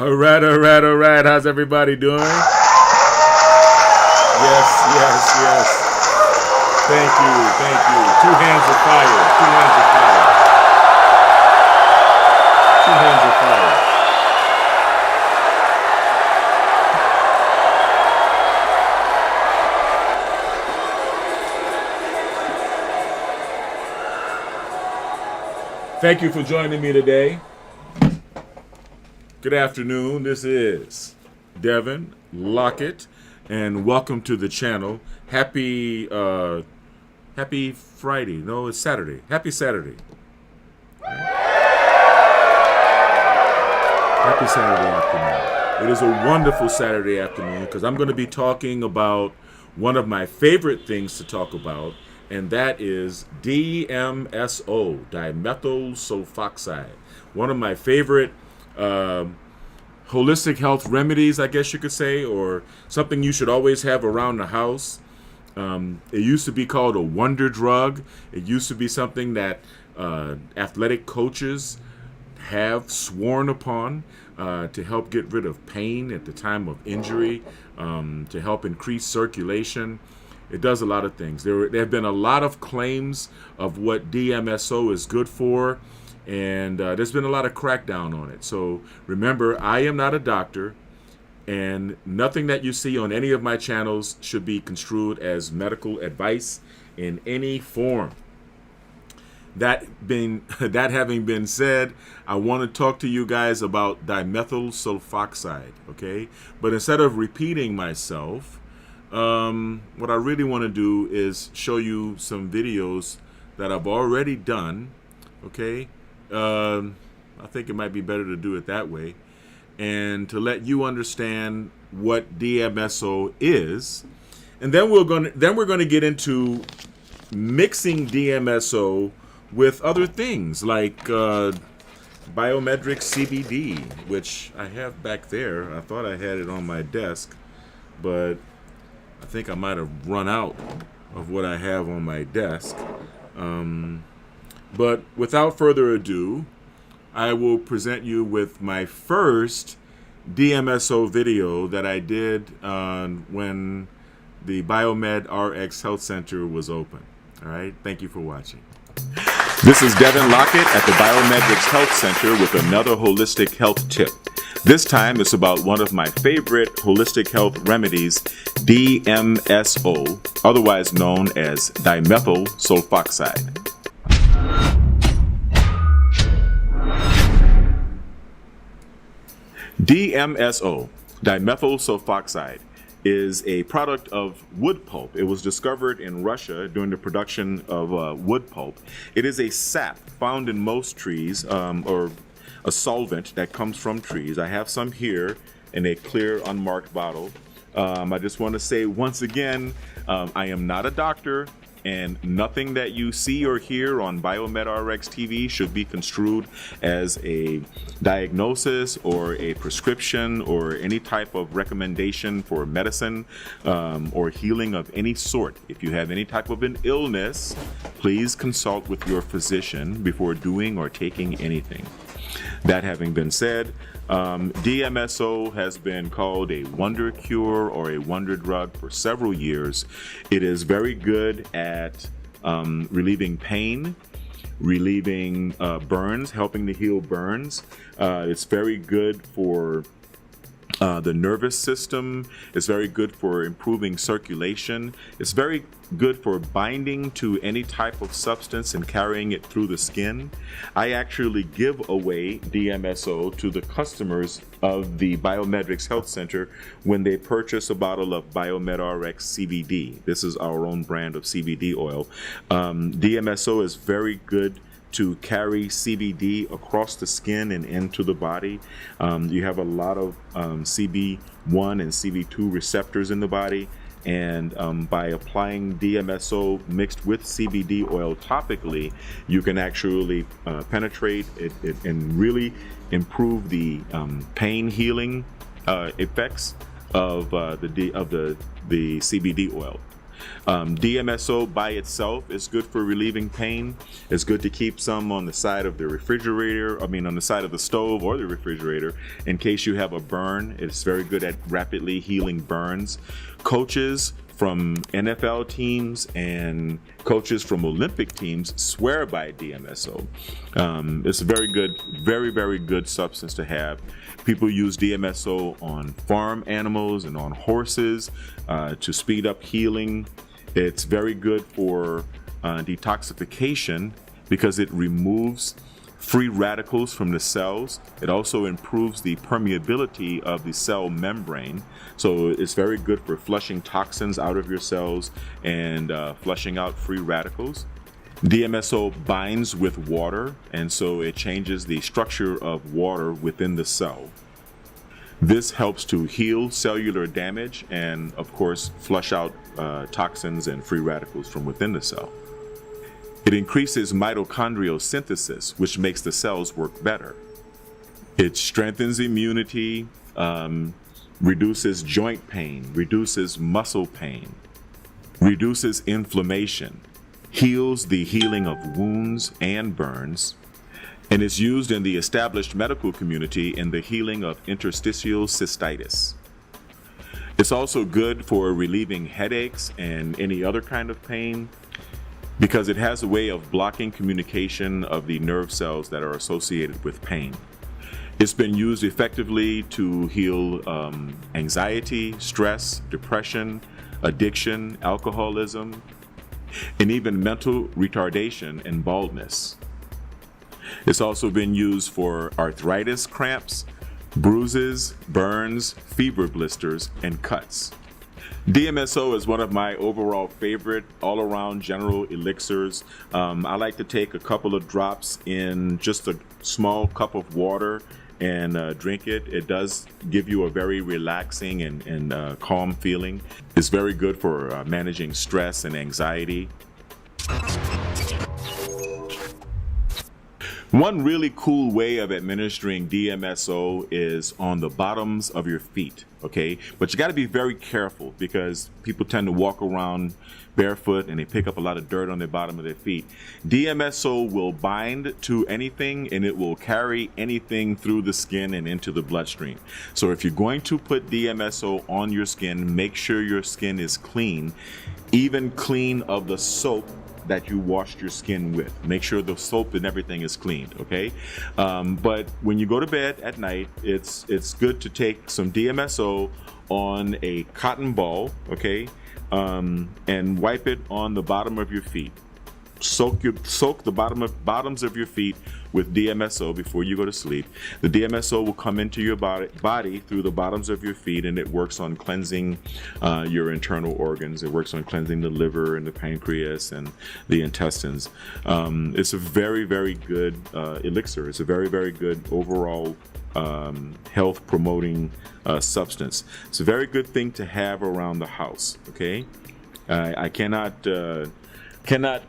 All right, all right, all right. How's everybody doing? Yes, yes, yes. Thank you, thank you. Two hands of fire. Two hands of fire. Two hands of fire. Thank you for joining me today. Good afternoon. This is Devin Lockett, and welcome to the channel. Happy Friday. No, it's Saturday. Happy Saturday. Happy Saturday afternoon. It is a wonderful Saturday afternoon because I'm going to be talking about one of my favorite things to talk about, and that is DMSO, Dimethyl Sulfoxide. One of my favorite holistic health remedies, I guess you could say, or something you should always have around the house. It used to be called a wonder drug. It used to be something that athletic coaches have sworn upon to help get rid of pain at the time of injury, to help increase circulation. It does a lot of things. There have been a lot of claims of what DMSO is good for, and there's been a lot of crackdown on it. So remember, I am not a doctor, and nothing that you see on any of my channels should be construed as medical advice in any form. That having been said, I want to talk to you guys about dimethyl sulfoxide, okay? But instead of repeating myself, what I really want to do is show you some videos that I've already done, okay? I think it might be better to do it that way, and to let you understand what DMSO is, and then we're going to get into mixing DMSO with other things like Biometric CBD, which I have back there. I thought I had it on my desk, but I think I might have run out of what I have on my desk. But without further ado, I will present you with my first DMSO video that I did when the Biomed RX Health Center was open. All right, thank you for watching. This is Devin Lockett at the Biometrics Health Center with another holistic health tip. This time it's about one of my favorite holistic health remedies, DMSO, otherwise known as dimethyl sulfoxide. DMSO, dimethyl sulfoxide, is a product of wood pulp. It was discovered in Russia during the production of wood pulp. It is a sap found in most trees, or a solvent that comes from trees. I have some here in a clear, unmarked bottle. I just want to say once again, I am not a doctor, and nothing that you see or hear on Biomed RX TV should be construed as a diagnosis or a prescription or any type of recommendation for medicine or healing of any sort. If you have any type of an illness, please consult with your physician before doing or taking anything. That having been said, DMSO has been called a wonder cure or a wonder drug for several years. It is very good at relieving pain, relieving burns, helping to heal burns. It's very good for the nervous system. It's very good for improving circulation. It's very good for binding to any type of substance and carrying it through the skin. I actually give away DMSO to the customers of the Biometrics Health Center when they purchase a bottle of Biomed RX CBD. This is our own brand of CBD oil. DMSO is very good to carry CBD across the skin and into the body. You have a lot of CB1 and CB2 receptors in the body, and by applying DMSO mixed with CBD oil topically, you can actually penetrate it and really improve the pain healing effects of the CBD oil. DMSO by itself is good for relieving pain. It's good to keep some on the side of the refrigerator, on the side of the stove or the refrigerator in case you have a burn. It's very good at rapidly healing burns. Coaches from NFL teams and coaches from Olympic teams swear by DMSO. It's a very good, very good substance to have. People use DMSO on farm animals and on horses to speed up healing. It's very good for detoxification because it removes free radicals from the cells. It also improves the permeability of the cell membrane. So it's very good for flushing toxins out of your cells and flushing out free radicals. DMSO binds with water, and so it changes the structure of water within the cell. This helps to heal cellular damage and, of course, flush out toxins and free radicals from within the cell. It increases mitochondrial synthesis, which makes the cells work better. It strengthens immunity, reduces joint pain, reduces muscle pain, reduces inflammation, heals the healing of wounds and burns, and is used in the established medical community in the healing of interstitial cystitis. It's also good for relieving headaches and any other kind of pain because it has a way of blocking communication of the nerve cells that are associated with pain. It's been used effectively to heal anxiety, stress, depression, addiction, alcoholism, and even mental retardation and baldness. It's also been used for arthritis cramps, bruises, burns, fever blisters, and cuts. DMSO is one of my overall favorite all-around general elixirs. I like to take a couple of drops in just a small cup of water and drink it. It does give you a very relaxing and calm feeling. It's very good for managing stress and anxiety. One really cool way of administering DMSO is on the bottoms of your feet, okay? But you got to be very careful because people tend to walk around barefoot and they pick up a lot of dirt on the bottom of their feet. DMSO will bind to anything and it will carry anything through the skin and into the bloodstream. So if you're going to put DMSO on your skin, make sure your skin is clean, even clean of the soap that you washed your skin with. Make sure the soap and everything is cleaned, okay? But when you go to bed at night, it's good to take some DMSO on a cotton ball, okay? And wipe it on the bottom of your feet. Soak the bottoms of your feet with DMSO before you go to sleep. The DMSO will come into your body through the bottoms of your feet, and it works on cleansing your internal organs. It works on cleansing the liver and the pancreas and the intestines. It's a very good elixir. It's a very good overall health promoting substance. It's a very good thing to have around the house, okay? I cannot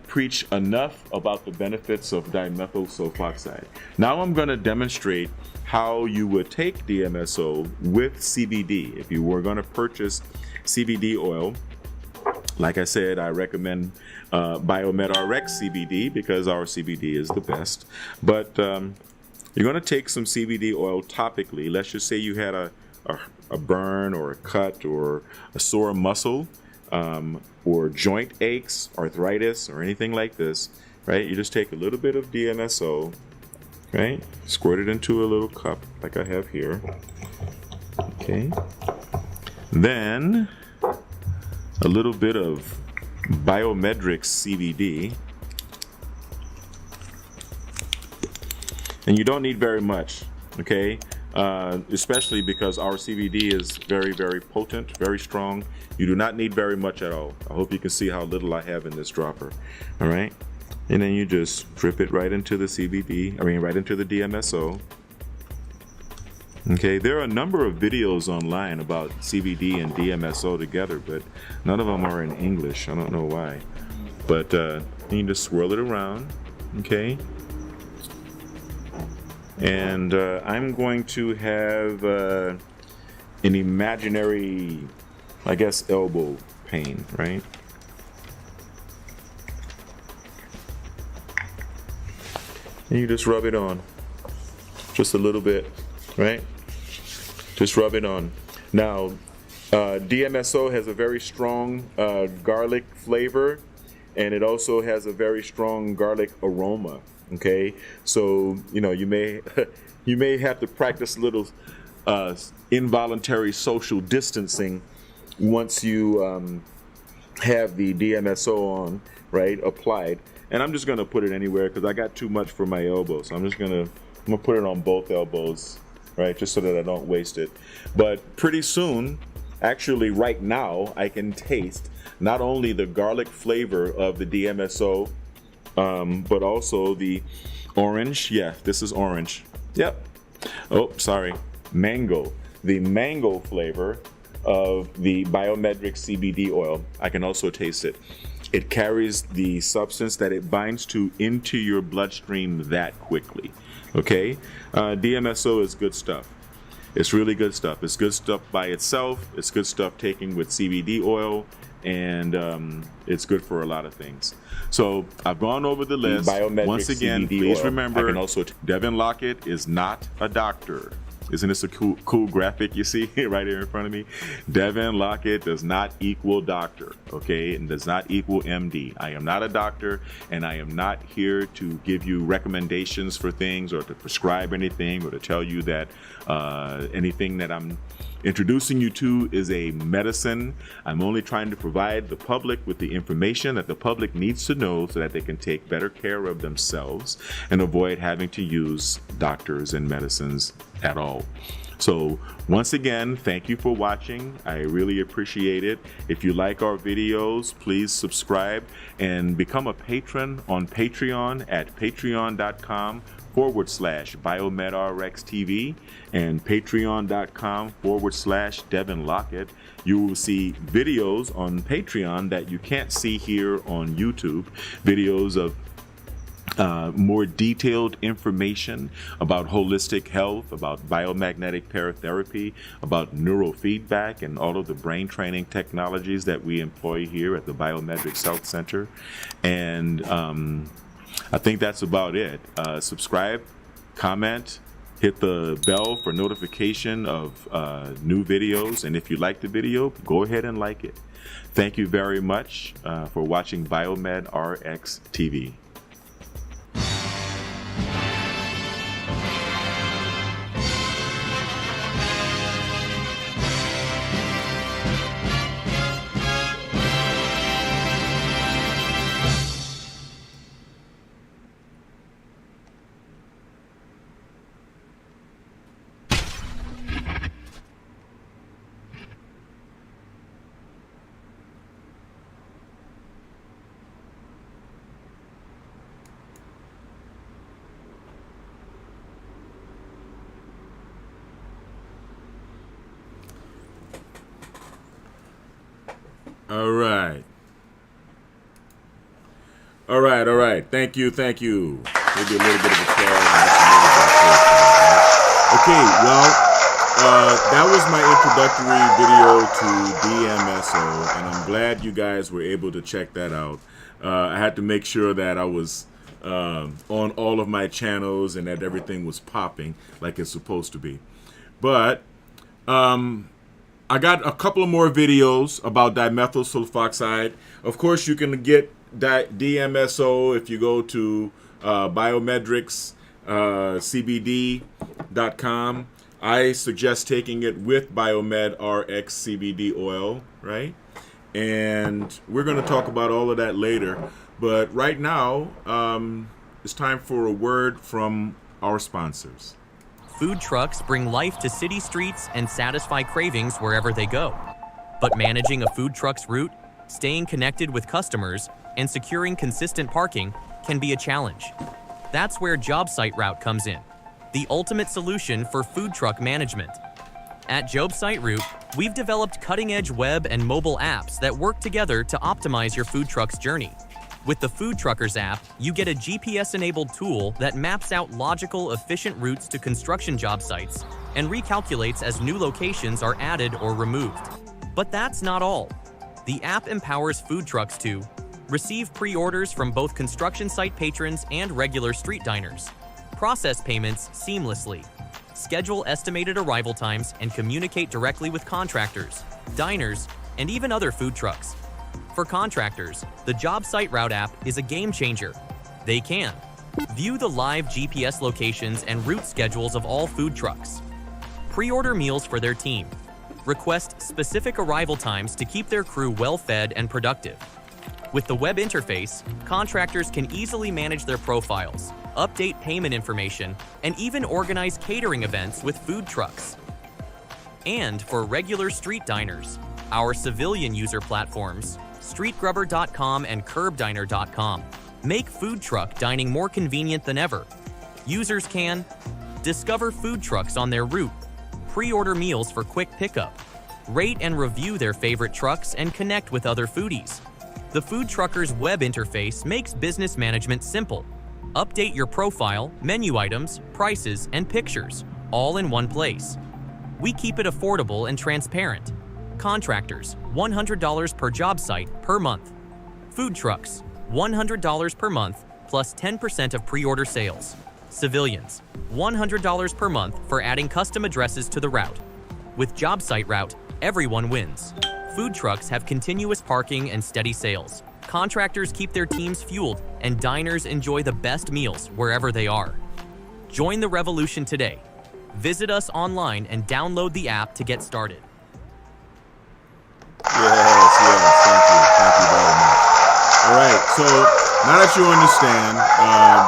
preach enough about the benefits of dimethyl sulfoxide. Now I'm going to demonstrate how you would take DMSO with CBD. If you were going to purchase CBD oil, like I said, I recommend Biomed RX CBD because our CBD is the best. But you're going to take some CBD oil topically. Let's just say you had a burn or a cut or a sore muscle. Or joint aches, arthritis, or anything like this, right? You just take a little bit of DMSO, right? Squirt it into a little cup like I have here, okay? Then a little bit of Biomedrix CBD, and you don't need very much, okay? Especially because our CBD is very potent, very strong. You do not need very much at all. I hope you can see how little I have in this dropper. All right, and then you just drip it right into the right into the DMSO. Okay, there are a number of videos online about CBD and DMSO together, but none of them are in English. I don't know why. But you just swirl it around, okay? And I'm going to have an imaginary, I guess, elbow pain, right? And you just rub it on. Just a little bit, right? Just rub it on. Now, DMSO has a very strong garlic flavor, and it also has a very strong garlic aroma. Okay, so you know you may you may have to practice a little involuntary social distancing once you have the DMSO on, right, applied. And I'm just gonna put it anywhere because I got too much for my elbow, so I'm gonna put it on both elbows, right, just so that I don't waste it. But pretty soon, actually right now, I can taste not only the garlic flavor of the DMSO, but also the orange. Yeah, this is orange. Yep. Oh, sorry, mango. The mango flavor of the Biometric CBD oil. I can also taste it. It carries the substance that it binds to into your bloodstream that quickly. Okay, DMSO is good stuff. It's really good stuff. It's good stuff by itself. It's good stuff taken with CBD oil, and it's good for a lot of things. So I've gone over the list. Once again, CBD please oil. Remember, I can also Devin Lockett is not a doctor. Isn't this a cool graphic you see right here in front of me? Devin Lockett does not equal doctor, okay? And does not equal MD. I am not a doctor, and I am not here to give you recommendations for things or to prescribe anything or to tell you that anything that I'm introducing you to is a medicine. I'm only trying to provide the public with the information that the public needs to know so that they can take better care of themselves and avoid having to use doctors and medicines at all. So once again, thank you for watching. I really appreciate it. If you like our videos, please subscribe and become a patron on Patreon at patreon.com/BiomedRxTV and patreon.com/Devin Lockett. You will see videos on Patreon that you can't see here on YouTube, videos of more detailed information about holistic health, about biomagnetic paratherapy, about neurofeedback, and all of the brain training technologies that we employ here at the Biometrics Health Center. And I think that's about it. Subscribe, comment, hit the bell for notification of new videos. And if you like the video, go ahead and like it. Thank you very much for watching Biomed RX TV. All right. Thank you. Maybe a little bit of applause. Okay, well, that was my introductory video to DMSO, and I'm glad you guys were able to check that out. I had to make sure that I was on all of my channels and that everything was popping like it's supposed to be. But I got a couple of more videos about dimethyl sulfoxide. Of course, you can get DMSO if you go to biometricscbd.com. I suggest taking it with Biomed RX CBD oil, right? And we're going to talk about all of that later. But right now, it's time for a word from our sponsors. Food trucks bring life to city streets and satisfy cravings wherever they go. But managing a food truck's route, staying connected with customers, and securing consistent parking can be a challenge. That's where JobSite Route comes in, the ultimate solution for food truck management. At JobSite Route, we've developed cutting-edge web and mobile apps that work together to optimize your food truck's journey. With the Food Truckers app, you get a GPS-enabled tool that maps out logical, efficient routes to construction job sites and recalculates as new locations are added or removed. But that's not all. The app empowers food trucks to receive pre-orders from both construction site patrons and regular street diners, process payments seamlessly, schedule estimated arrival times, and communicate directly with contractors, diners, and even other food trucks. For contractors, the Job Site Route app is a game changer. They can view the live GPS locations and route schedules of all food trucks, pre-order meals for their team, request specific arrival times to keep their crew well-fed and productive. With the web interface, contractors can easily manage their profiles, update payment information, and even organize catering events with food trucks. And for regular street diners, our civilian user platforms, StreetGrubber.com and CurbDiner.com, make food truck dining more convenient than ever. Users can discover food trucks on their route, pre-order meals for quick pickup, rate and review their favorite trucks, and connect with other foodies. The Food Trucker's web interface makes business management simple. Update your profile, menu items, prices, and pictures, all in one place. We keep it affordable and transparent. Contractors, $100 per job site per month. Food trucks, $100 per month plus 10% of pre-order sales. Civilians, $100 per month for adding custom addresses to the route. With Job Site Route, everyone wins. Food trucks have continuous parking and steady sales. Contractors keep their teams fueled, and diners enjoy the best meals wherever they are. Join the revolution today. Visit us online and download the app to get started. Yes, thank you very much. All right, so now that you understand,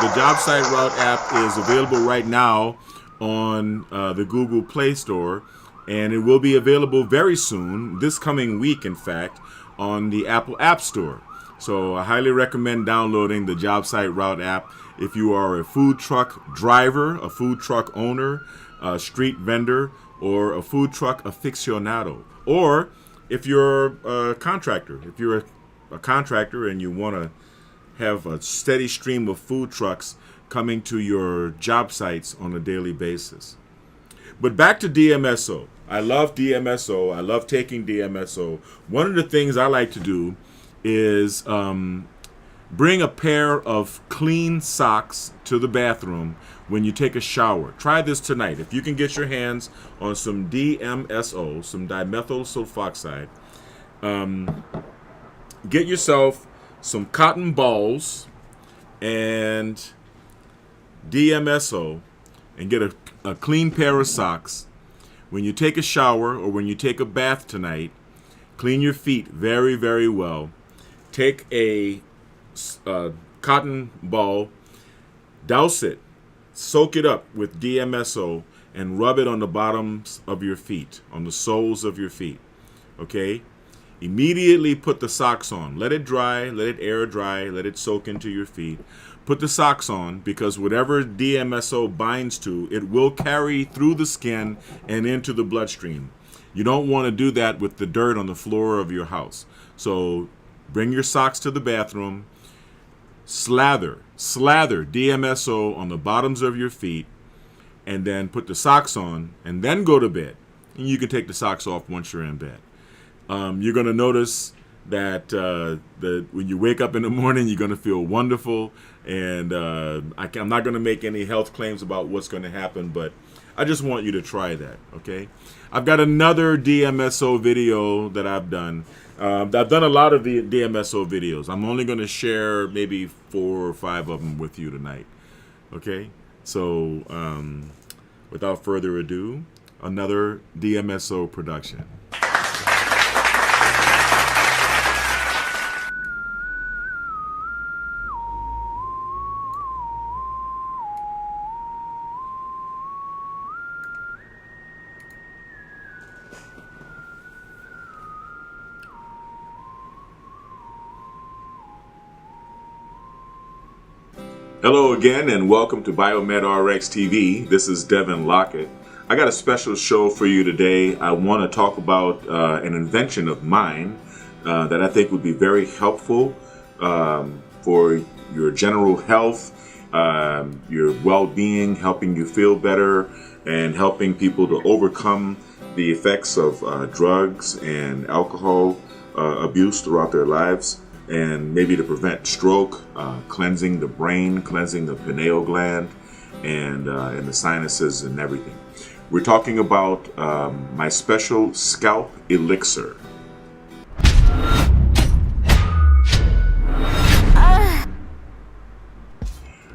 the Job Site Route app is available right now on the Google Play Store, and it will be available very soon, this coming week, in fact, on the Apple App Store. So I highly recommend downloading the Job Site Route app if you are a food truck driver, a food truck owner, a street vendor, or a food truck aficionado, or if you're a contractor. If you're a contractor and you want to have a steady stream of food trucks coming to your job sites on a daily basis. But back to DMSO. I love DMSO. I love taking DMSO. One of the things I like to do is bring a pair of clean socks to the bathroom when you take a shower. Try this tonight. If you can get your hands on some DMSO, some dimethyl sulfoxide, get yourself some cotton balls and DMSO and get a clean pair of socks. When you take a shower or when you take a bath tonight, clean your feet very, very well. Take a cotton ball, douse it, soak it up with DMSO, and rub it on the bottoms of your feet, on the soles of your feet. Okay? Immediately put the socks on. Let it dry, let it air dry, let it soak into your feet. Put the socks on, because whatever DMSO binds to, it will carry through the skin and into the bloodstream. You don't want to do that with the dirt on the floor of your house. So bring your socks to the bathroom, slather DMSO on the bottoms of your feet, and then put the socks on, and then go to bed. And you can take the socks off once you're in bed. You're going to notice that when you wake up in the morning, you're going to feel wonderful. And I'm not going to make any health claims about what's going to happen, but I just want you to try that, okay? I've got another DMSO video that I've done. I've done a lot of the DMSO videos. I'm only going to share maybe 4 or 5 of them with you tonight, okay? So without further ado, another DMSO production. Hello again, and welcome to BioMedRx TV. This is Devin Lockett. I got a special show for you today. I want to talk about an invention of mine that I think would be very helpful for your general health, your well-being, helping you feel better, and helping people to overcome the effects of drugs and alcohol abuse throughout their lives, and maybe to prevent stroke, cleansing the brain, cleansing the pineal gland, and the sinuses and everything. We're talking about my special scalp elixir.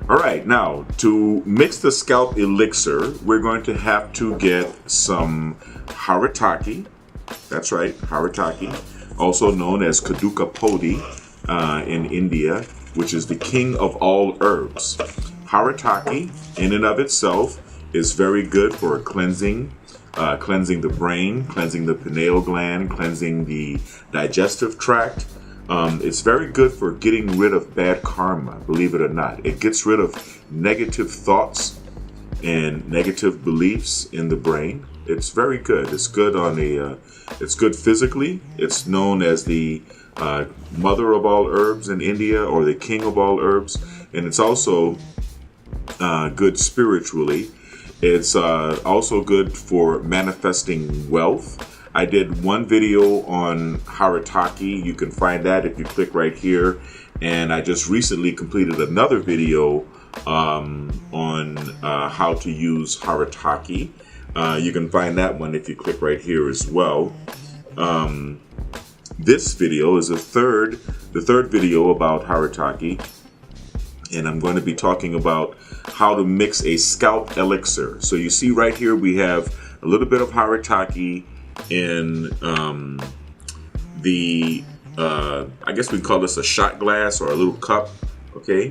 All right, now to mix the scalp elixir, we're going to have to get some haritaki. That's right, haritaki, also known as Kaduka Podi in India, which is the king of all herbs. Haritaki, in and of itself, is very good for cleansing, cleansing the brain, cleansing the pineal gland, cleansing the digestive tract. It's very good for getting rid of bad karma, believe it or not. It gets rid of negative thoughts and negative beliefs in the brain. It's very good. It's good on it's good physically. It's known as the mother of all herbs in India, or the king of all herbs. And it's also good spiritually. It's also good for manifesting wealth. I did one video on haritaki. You can find that if you click right here. And I just recently completed another video on how to use haritaki. You can find that one if you click right here as well. This video is the third video about haritaki. And I'm going to be talking about how to mix a scalp elixir. So you see right here we have a little bit of haritaki in I guess we call this a shot glass or a little cup. Okay.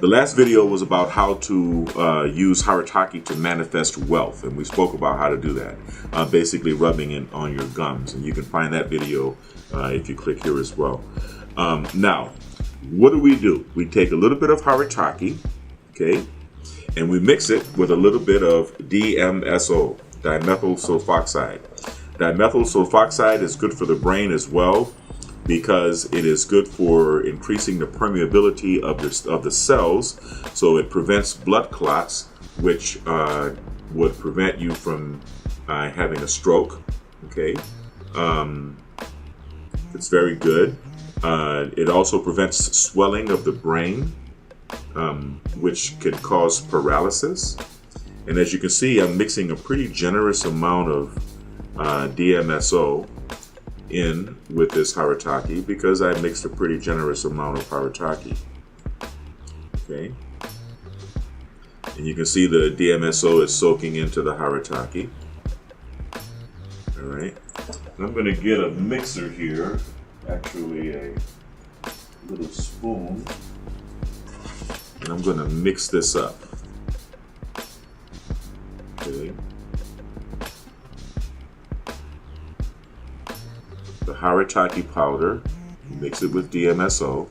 The last video was about how to use haritaki to manifest wealth, and we spoke about how to do that, basically rubbing it on your gums, and you can find that video if you click here as well. Now, what do? We take a little bit of haritaki, okay, and we mix it with a little bit of DMSO, dimethyl sulfoxide. Dimethyl sulfoxide is good for the brain as well, because it is good for increasing the permeability of the cells, so it prevents blood clots, which would prevent you from having a stroke. Okay, it's very good. It also prevents swelling of the brain, which can cause paralysis. And as you can see, I'm mixing a pretty generous amount of DMSO in with this haritaki, because I mixed a pretty generous amount of haritaki. Okay, and you can see the DMSO is soaking into the haritaki. All right, and I'm going to get a mixer here, actually a little spoon, and I'm going to mix this up. Okay. The haritaki powder, mix it with DMSO,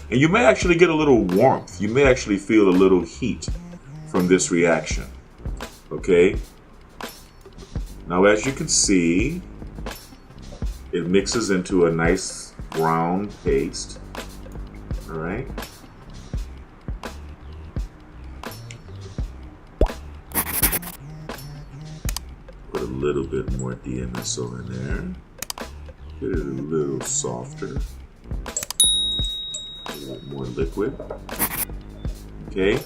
and you may actually get a little warmth. You may actually feel a little heat from this reaction. Okay. Now, as you can see, it mixes into a nice brown paste. All right. Put a little bit more DMSO in there. Get it a little softer, a lot more liquid. Okay.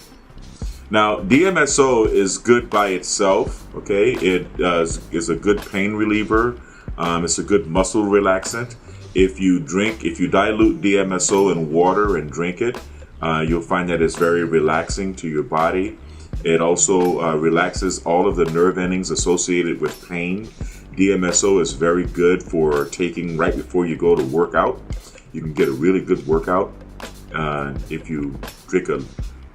Now, DMSO is good by itself. Okay, it is a good pain reliever. It's a good muscle relaxant. If you dilute DMSO in water and drink it, you'll find that it's very relaxing to your body. It also relaxes all of the nerve endings associated with pain. DMSO is very good for taking right before you go to work out. You can get a really good workout if you drink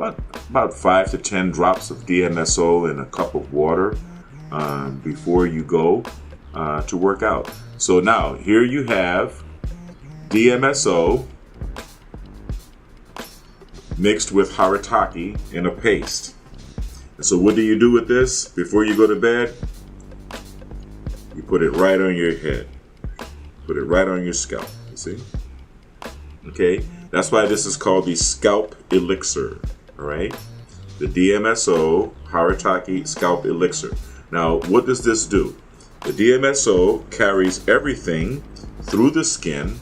about 5 to 10 drops of DMSO in a cup of water before you go to work out. So now here you have DMSO mixed with haritaki in a paste. And so what do you do with this before you go to bed? You put it right on your head. Put it right on your scalp, you see? Okay, that's why this is called the scalp elixir, all right? The DMSO haritaki scalp elixir. Now, what does this do? The DMSO carries everything through the skin,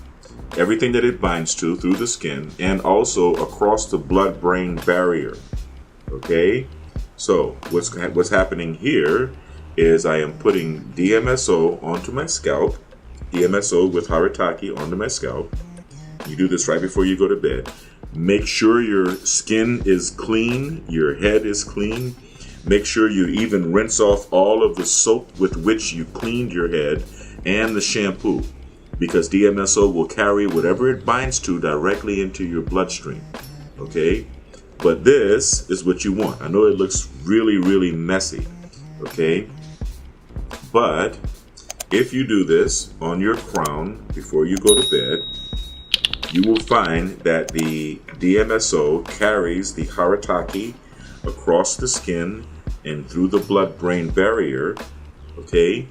everything that it binds to through the skin, and also across the blood-brain barrier, okay? So what's happening here is I am putting DMSO onto my scalp, DMSO with Haritaki onto my scalp. You do this right before you go to bed. Make sure your skin is clean, your head is clean. Make sure you even rinse off all of the soap with which you cleaned your head and the shampoo, because DMSO will carry whatever it binds to directly into your bloodstream. Okay? But this is what you want. I know it looks really, really messy. Okay? But if you do this on your crown before you go to bed, you will find that the DMSO carries the Haritaki across the skin and through the blood-brain barrier. Okay?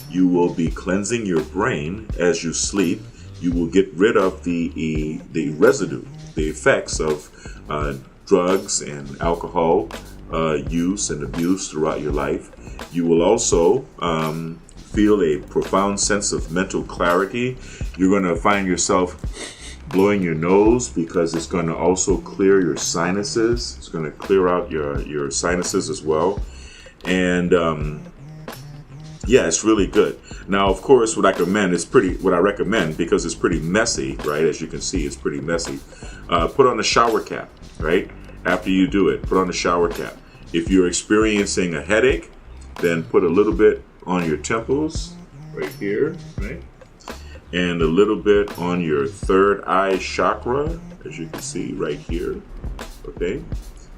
You will be cleansing your brain as you sleep. You will get rid of the residue, the effects of drugs and alcohol use and abuse throughout your life. You will also feel a profound sense of mental clarity. You're going to find yourself blowing your nose because it's going to also clear your sinuses. It's going to clear out your sinuses as well. And yeah, it's really good. Now, of course, what I recommend, because it's pretty messy, right? As you can see, it's pretty messy. Put on a shower cap, right? After you do it, put on a shower cap. If you're experiencing a headache, then put a little bit on your temples, right here, right? And a little bit on your third eye chakra, as you can see right here, okay?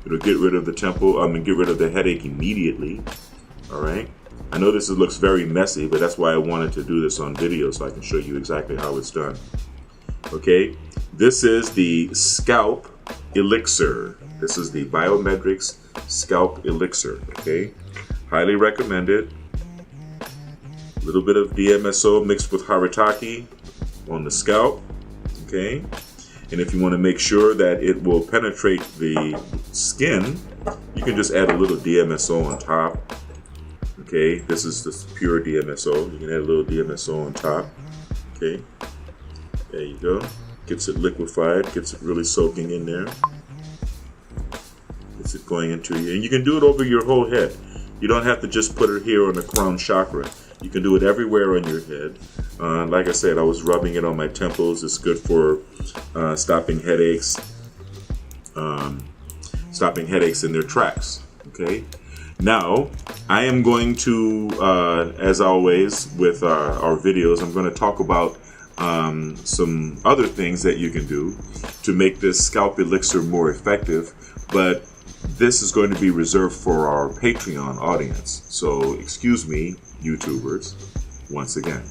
It'll get rid of the get rid of the headache immediately, all right? I know this looks very messy, but that's why I wanted to do this on video so I can show you exactly how it's done. Okay, this is the Scalp Elixir. This is the Biometrics Scalp Elixir, okay? Highly recommended. A little bit of DMSO mixed with Haritaki on the scalp, okay? And if you want to make sure that it will penetrate the skin, you can just add a little DMSO on top. Okay, this is the pure DMSO. You can add a little DMSO on top. Okay, there you go. Gets it liquefied, gets it really soaking in there. Gets it going into you. And you can do it over your whole head. You don't have to just put it here on the crown chakra. You can do it everywhere on your head. Like I said, I was rubbing it on my temples. It's good for stopping headaches. Stopping headaches in their tracks. Okay. Now, I am going to, as always with our videos, I'm going to talk about some other things that you can do to make this scalp elixir more effective, but this is going to be reserved for our Patreon audience. So, excuse me, YouTubers, once again.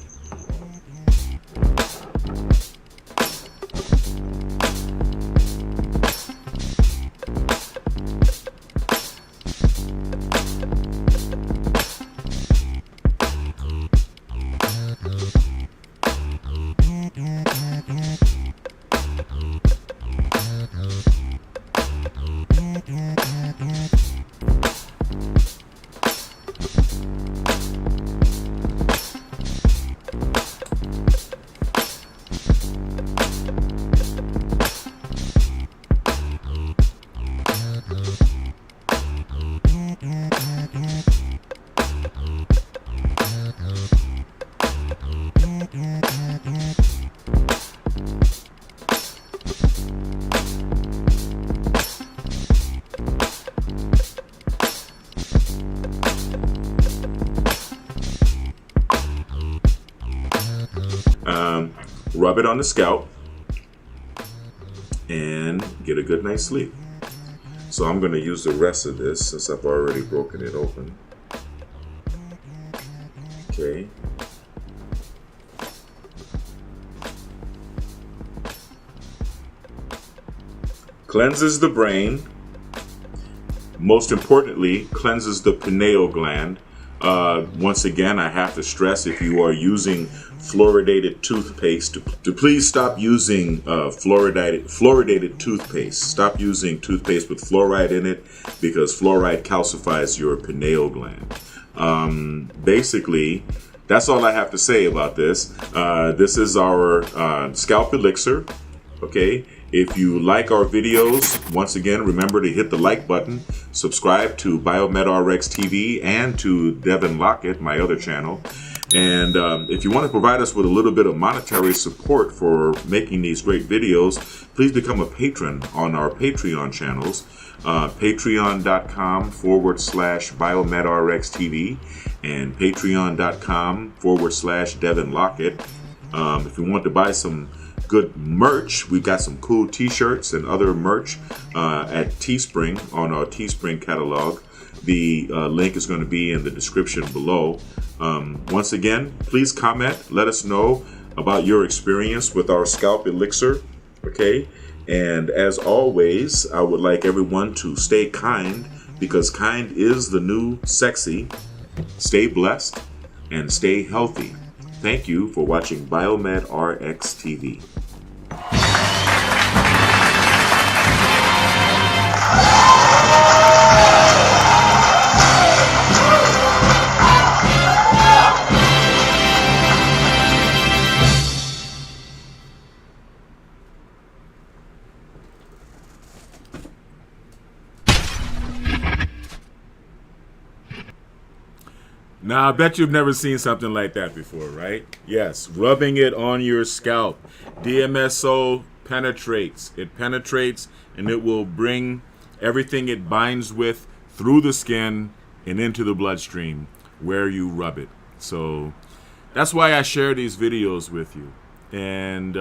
Rub it on the scalp and get a good night's sleep. So I'm going to use the rest of this since I've already broken it open. Okay. Cleanses the brain. Most importantly, cleanses the pineal gland. Once again, I have to stress, if you are using fluoridated toothpaste, to please stop using fluoridated toothpaste. Stop using toothpaste with fluoride in it, because fluoride calcifies your pineal gland. Basically, that's all I have to say about this. This is our scalp elixir. Okay, If you like our videos, once again, remember to hit the like button, subscribe to BioMedRx TV and to Devin Lockett, my other channel. And if you want to provide us with a little bit of monetary support for making these great videos, please become a patron on our Patreon channels, patreon.com/BioMedRx TV and patreon.com/Devin Lockett. If you want to buy some good merch, we've got some cool t-shirts and other merch at Teespring on our Teespring catalog. The link is going to be in the description below. Once again, please comment. Let us know about your experience with our scalp elixir. Okay? And as always, I would like everyone to stay kind, because kind is the new sexy. Stay blessed and stay healthy. Thank you for watching BioMedRx TV. Now, I bet you've never seen something like that before, right? Yes, rubbing it on your scalp. DMSO penetrates. It penetrates and it will bring everything it binds with through the skin and into the bloodstream where you rub it. So that's why I share these videos with you. And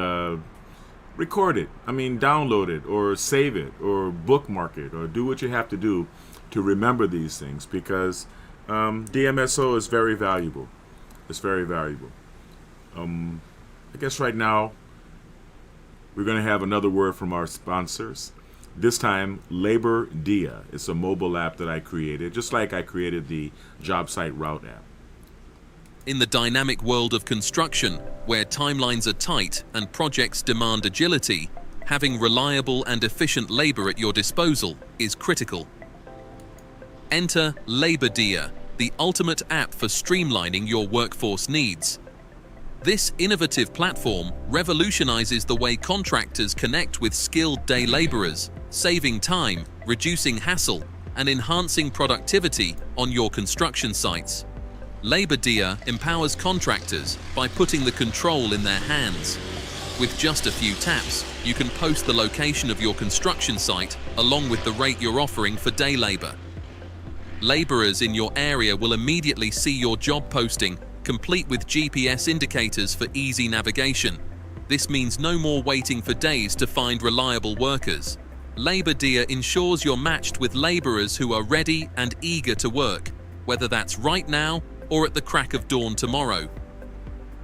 record it. I mean, download it or save it or bookmark it or do what you have to do to remember these things, because DMSO is very valuable. It's very valuable. I guess right now we're going to have another word from our sponsors. This time, Labor Dia. It's a mobile app that I created, just like I created the job site route app. In the dynamic world of construction, where timelines are tight and projects demand agility, having reliable and efficient labor at your disposal is critical. Enter Labor Dia, the ultimate app for streamlining your workforce needs. This innovative platform revolutionizes the way contractors connect with skilled day laborers, saving time, reducing hassle, and enhancing productivity on your construction sites. Labor Dia empowers contractors by putting the control in their hands. With just a few taps, you can post the location of your construction site along with the rate you're offering for day labor. Laborers in your area will immediately see your job posting, complete with GPS indicators for easy navigation. This means no more waiting for days to find reliable workers. Labor Dia ensures you're matched with laborers who are ready and eager to work, whether that's right now or at the crack of dawn tomorrow.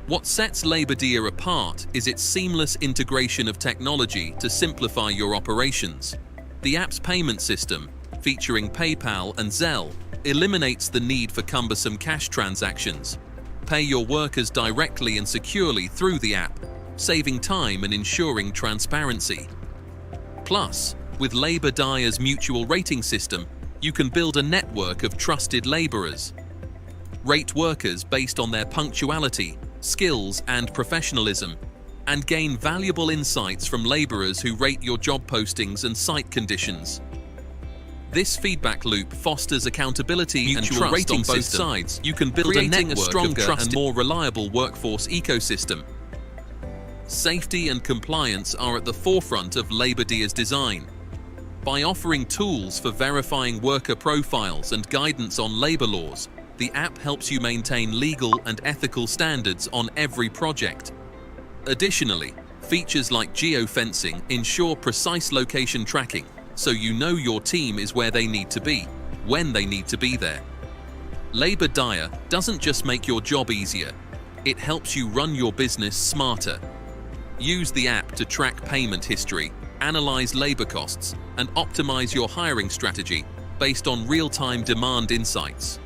What sets Labor Dia apart is its seamless integration of technology to simplify your operations. The app's payment system, featuring PayPal and Zelle, eliminates the need for cumbersome cash transactions. Pay your workers directly and securely through the app, saving time and ensuring transparency. Plus, with Labor Dia's mutual rating system, you can build a network of trusted laborers. Rate workers based on their punctuality, skills, and professionalism, and gain valuable insights from laborers who rate your job postings and site conditions. This feedback loop fosters accountability and trust rating on both sides. You can build a stronger and more reliable workforce ecosystem. Safety and compliance are at the forefront of Labor Dia's design. By offering tools for verifying worker profiles and guidance on labor laws, the app helps you maintain legal and ethical standards on every project. Additionally, features like geofencing ensure precise location tracking, so you know your team is where they need to be, when they need to be there. Labor Dia doesn't just make your job easier, it helps you run your business smarter. Use the app to track payment history, analyze labor costs, and optimize your hiring strategy based on real-time demand insights.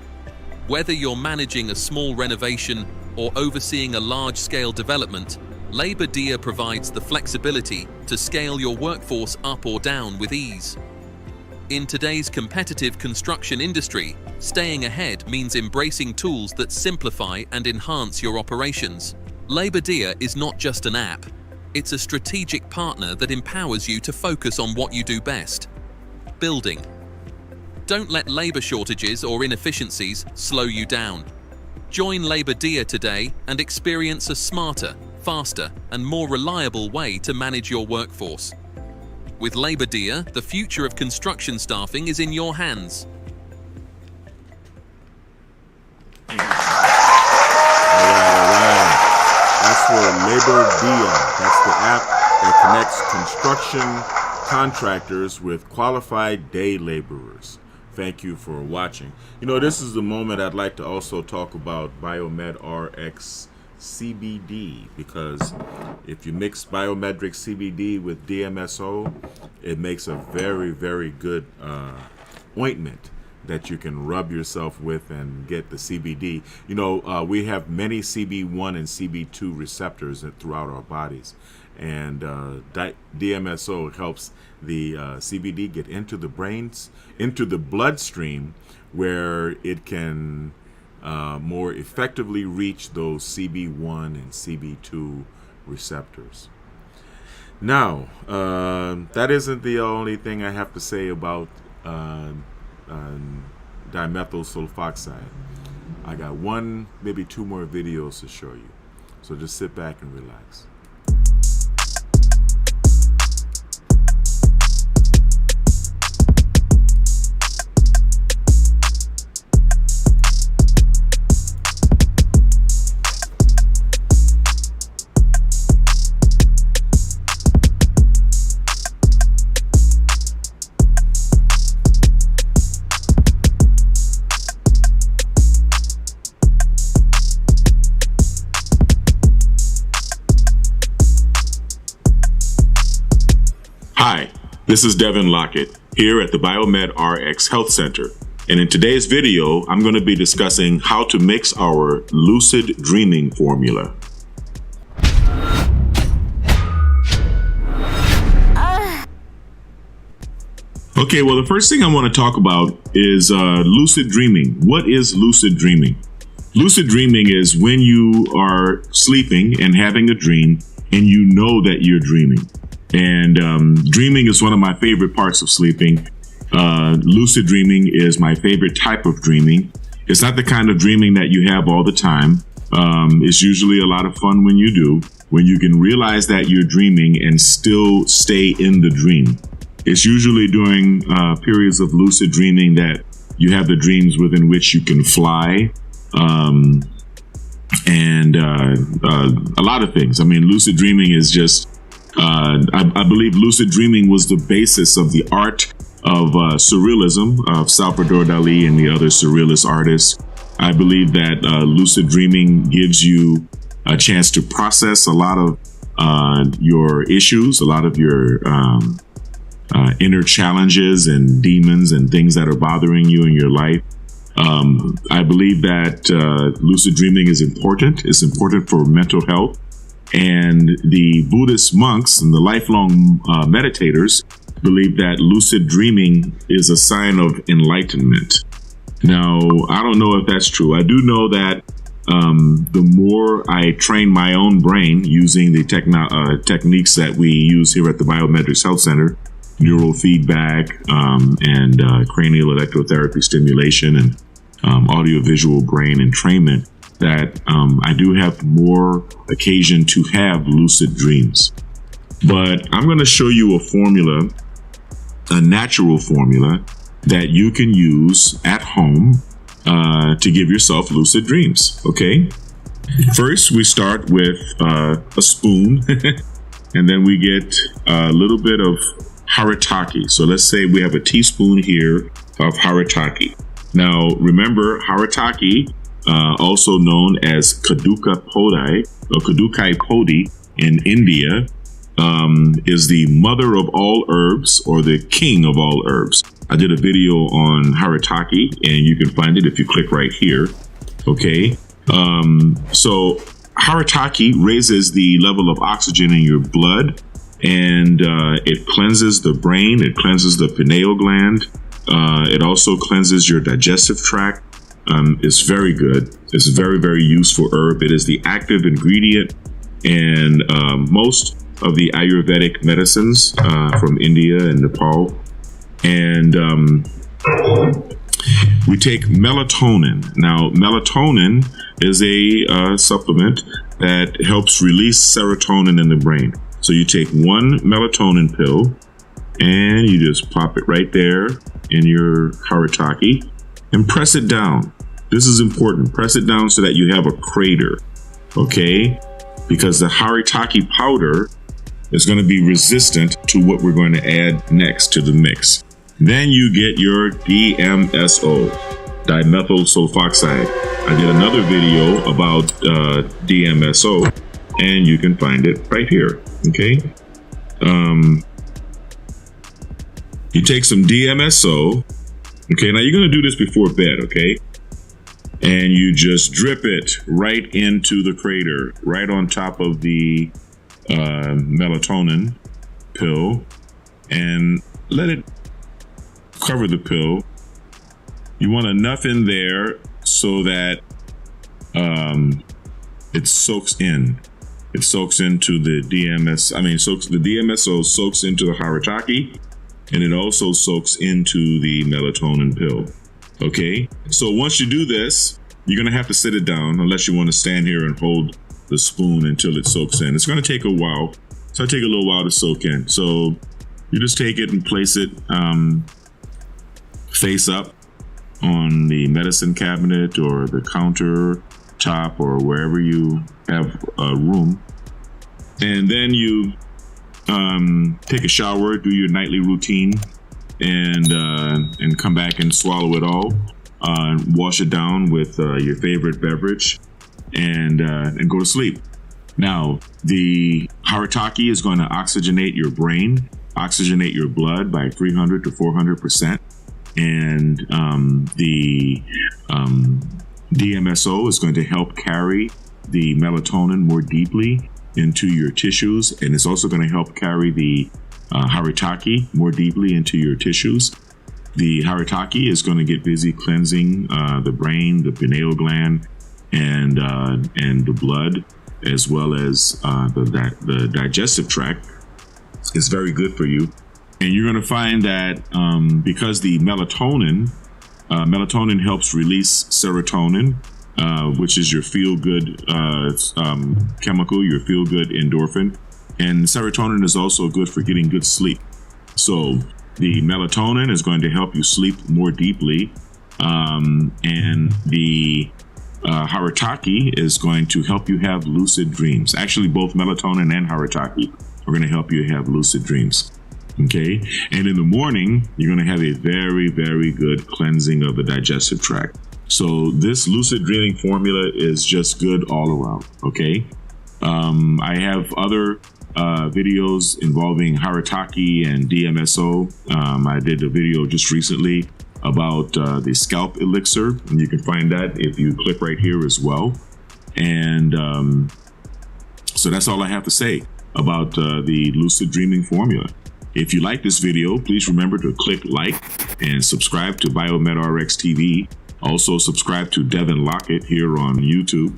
Whether you're managing a small renovation or overseeing a large-scale development, Labor Dia provides the flexibility to scale your workforce up or down with ease. In today's competitive construction industry, staying ahead means embracing tools that simplify and enhance your operations. Labor Dia is not just an app, It's a strategic partner that empowers you to focus on what you do best: building. Don't let labor shortages or inefficiencies slow you down. Join Labor Dia today and experience a smarter, faster, and more reliable way to manage your workforce. With Labor Dia, the future of construction staffing is in your hands. All right. That's for Labor Dia. That's the app that connects construction contractors with qualified day laborers. Thank you for watching. You know, this is the moment I'd like to also talk about Biomed RX CBD, because if you mix Biometric CBD with DMSO, it makes a very, very good ointment that you can rub yourself with and get the CBD. You know, we have many CB1 and CB2 receptors throughout our bodies, and DMSO helps the CBD get into the brains, into the bloodstream, where it can more effectively reach those CB1 and CB2 receptors. Now, that isn't the only thing I have to say about dimethyl sulfoxide. I got one, maybe two more videos to show you. So just sit back and relax. Hi, this is Devin Lockett here at the Biomed RX Health Center. And in today's video, I'm going to be discussing how to mix our lucid dreaming formula. Okay, well, the first thing I want to talk about is lucid dreaming. What is lucid dreaming? Lucid dreaming is when you are sleeping and having a dream and you know that you're dreaming. And dreaming is one of my favorite parts of sleeping. Lucid dreaming is my favorite type of dreaming. It's not the kind of dreaming that you have all the time. It's usually a lot of fun when you do, when you can realize that you're dreaming and still stay in the dream. It's usually during periods of lucid dreaming that you have the dreams within which you can fly, and a lot of things. I mean, lucid dreaming is just I believe lucid dreaming was the basis of the art of surrealism of Salvador Dali and the other surrealist artists. I believe that lucid dreaming gives you a chance to process a lot of your issues, a lot of your inner challenges and demons and things that are bothering you in your life. I believe that lucid dreaming is important. It's important for mental health. And the Buddhist monks and the lifelong meditators believe that lucid dreaming is a sign of enlightenment. Now, I don't know if that's true. I do know that the more I train my own brain using the techniques that we use here at the Biometrics Health Center, neural feedback and cranial electrotherapy stimulation and audiovisual brain entrainment, that I do have more occasion to have lucid dreams. But I'm going to show you a formula, a natural formula that you can use at home to give yourself lucid dreams. Okay. First, we start with a spoon and then we get a little bit of haritaki. So let's say we have a teaspoon here of haritaki. Now, remember, haritaki, also known as Kaduka Podi or Kadukai Podi in India, is the mother of all herbs or the king of all herbs. I did a video on haritaki and you can find it if you click right here. Okay. So haritaki raises the level of oxygen in your blood and it cleanses the brain. It cleanses the pineal gland. It also cleanses your digestive tract. It's very good. It's a very, very useful herb. It is the active ingredient in most of the Ayurvedic medicines from India and Nepal. And we take melatonin. Now, melatonin is a supplement that helps release serotonin in the brain. So you take one melatonin pill and you just pop it right there in your haritaki and press it down. This is important. Press it down so that you have a crater, okay? Because the haritaki powder is going to be resistant to what we're going to add next to the mix. Then you get your DMSO, dimethyl sulfoxide. I did another video about DMSO, and you can find it right here, okay? You take some DMSO, okay? Now you're going to do this before bed, okay? And you just drip it right into the crater, right on top of the melatonin pill, and let it cover the pill. You want enough in there so that it soaks in. It soaks into the the DMSO soaks into the haritaki, and it also soaks into the melatonin pill. Okay, so once you do this, you're gonna have to sit it down unless you want to stand here and hold the spoon until it soaks in. It's gonna take a while. So it'll take a little while to soak in. So you just take it and place it face up on the medicine cabinet or the counter top or wherever you have a room. And then you take a shower, do your nightly routine, and come back and swallow it all. Wash it down with your favorite beverage, and go to sleep. Now, the haritaki is going to oxygenate your brain, oxygenate your blood by 300 to 400%, and the DMSO is going to help carry the melatonin more deeply into your tissues, and it's also going to help carry the haritaki more deeply into your tissues. The haritaki is going to get busy cleansing the brain, the pineal gland, and the blood, as well as the digestive tract. It's very good for you. And you're going to find that because the melatonin helps release serotonin, which is your feel-good chemical, your feel-good endorphin. And serotonin is also good for getting good sleep. So the melatonin is going to help you sleep more deeply. And the haritaki is going to help you have lucid dreams. Actually, both melatonin and haritaki are going to help you have lucid dreams. Okay. And in the morning, you're going to have a very, very good cleansing of the digestive tract. So this lucid dreaming formula is just good all around. Okay. I have other videos involving haritaki and DMSO. I did a video just recently about the scalp elixir, and you can find that if you click right here as well. And so that's all I have to say about the lucid dreaming formula. If you like this video, please remember to click like and subscribe to BioMedRx TV. Also subscribe to Devin Lockett here on YouTube.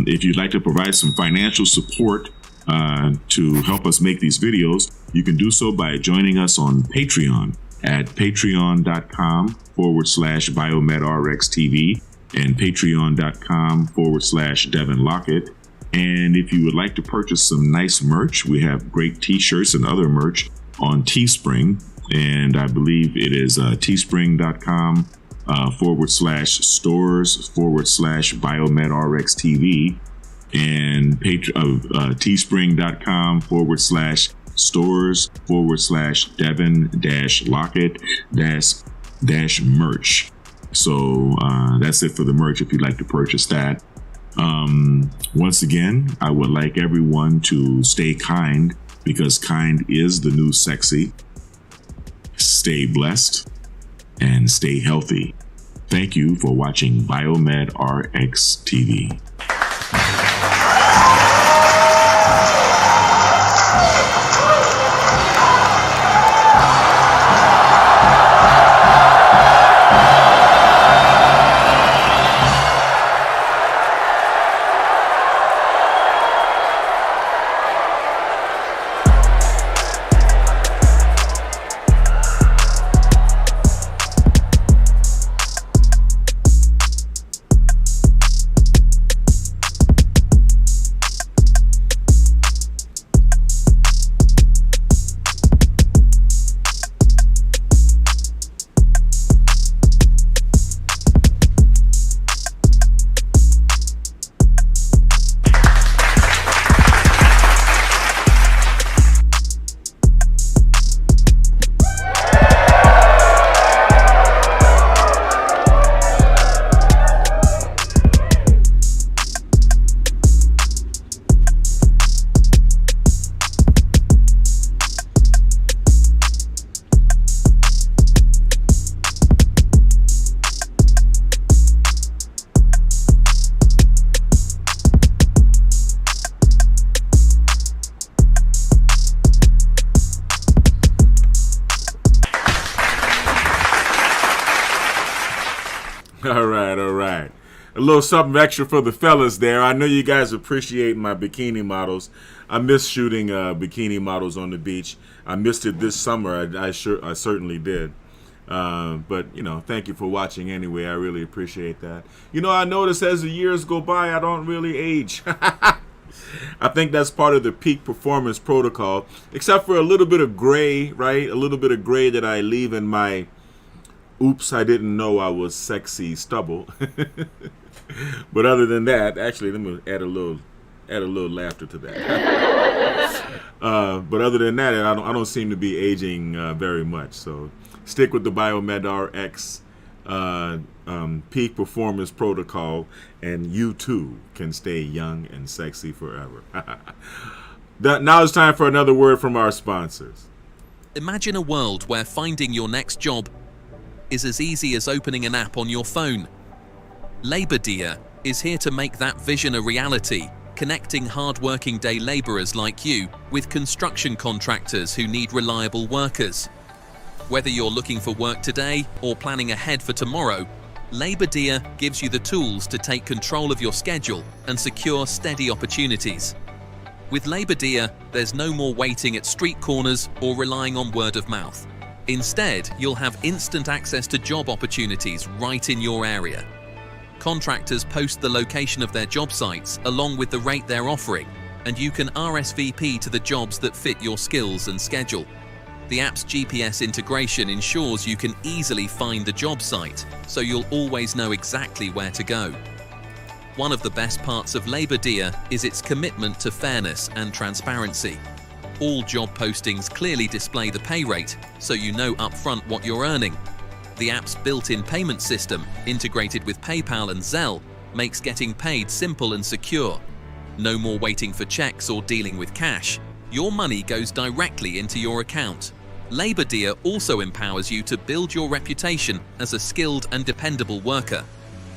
If you'd like to provide some financial support to help us make these videos, you can do so by joining us on Patreon at patreon.com/BioMedRxTV and patreon.com/Devin Lockett. And if you would like to purchase some nice merch, we have great t-shirts and other merch on Teespring. And I believe it is teespring.com/stores/BioMedRxTV and teespring.com/stores/Devin-Lockett-merch. So that's it for the merch if you'd like to purchase that. Once again, I would like everyone to stay kind, because kind is the new sexy. Stay blessed and stay healthy. Thank you for watching BioMedRx TV. All right, all right. A little something extra for the fellas there. I know you guys appreciate my bikini models. I miss shooting bikini models on the beach. I missed it this summer. I certainly did. But, you know, thank you for watching anyway. I really appreciate that. You know, I notice as the years go by, I don't really age. I think that's part of the peak performance protocol, except for a little bit of gray, right? A little bit of gray that I leave in my oops, I didn't know I was sexy stubble. But other than that, actually, let me add a little laughter to that. But other than that, I don't seem to be aging very much. So stick with the Biomed RX peak performance protocol, and you too can stay young and sexy forever. Now it's time for another word from our sponsors. Imagine a world where finding your next job is as easy as opening an app on your phone. LaborDia is here to make that vision a reality, connecting hard-working day laborers like you with construction contractors who need reliable workers. Whether you're looking for work today or planning ahead for tomorrow, LaborDia gives you the tools to take control of your schedule and secure steady opportunities. With LaborDia, there's no more waiting at street corners or relying on word of mouth. Instead, you'll have instant access to job opportunities right in your area. Contractors post the location of their job sites along with the rate they're offering, and you can RSVP to the jobs that fit your skills and schedule. The app's GPS integration ensures you can easily find the job site, so you'll always know exactly where to go. One of the best parts of LaborDia is its commitment to fairness and transparency. All job postings clearly display the pay rate, so you know upfront what you're earning. The app's built-in payment system, integrated with PayPal and Zelle, makes getting paid simple and secure. No more waiting for checks or dealing with cash. Your money goes directly into your account. LaborDia also empowers you to build your reputation as a skilled and dependable worker.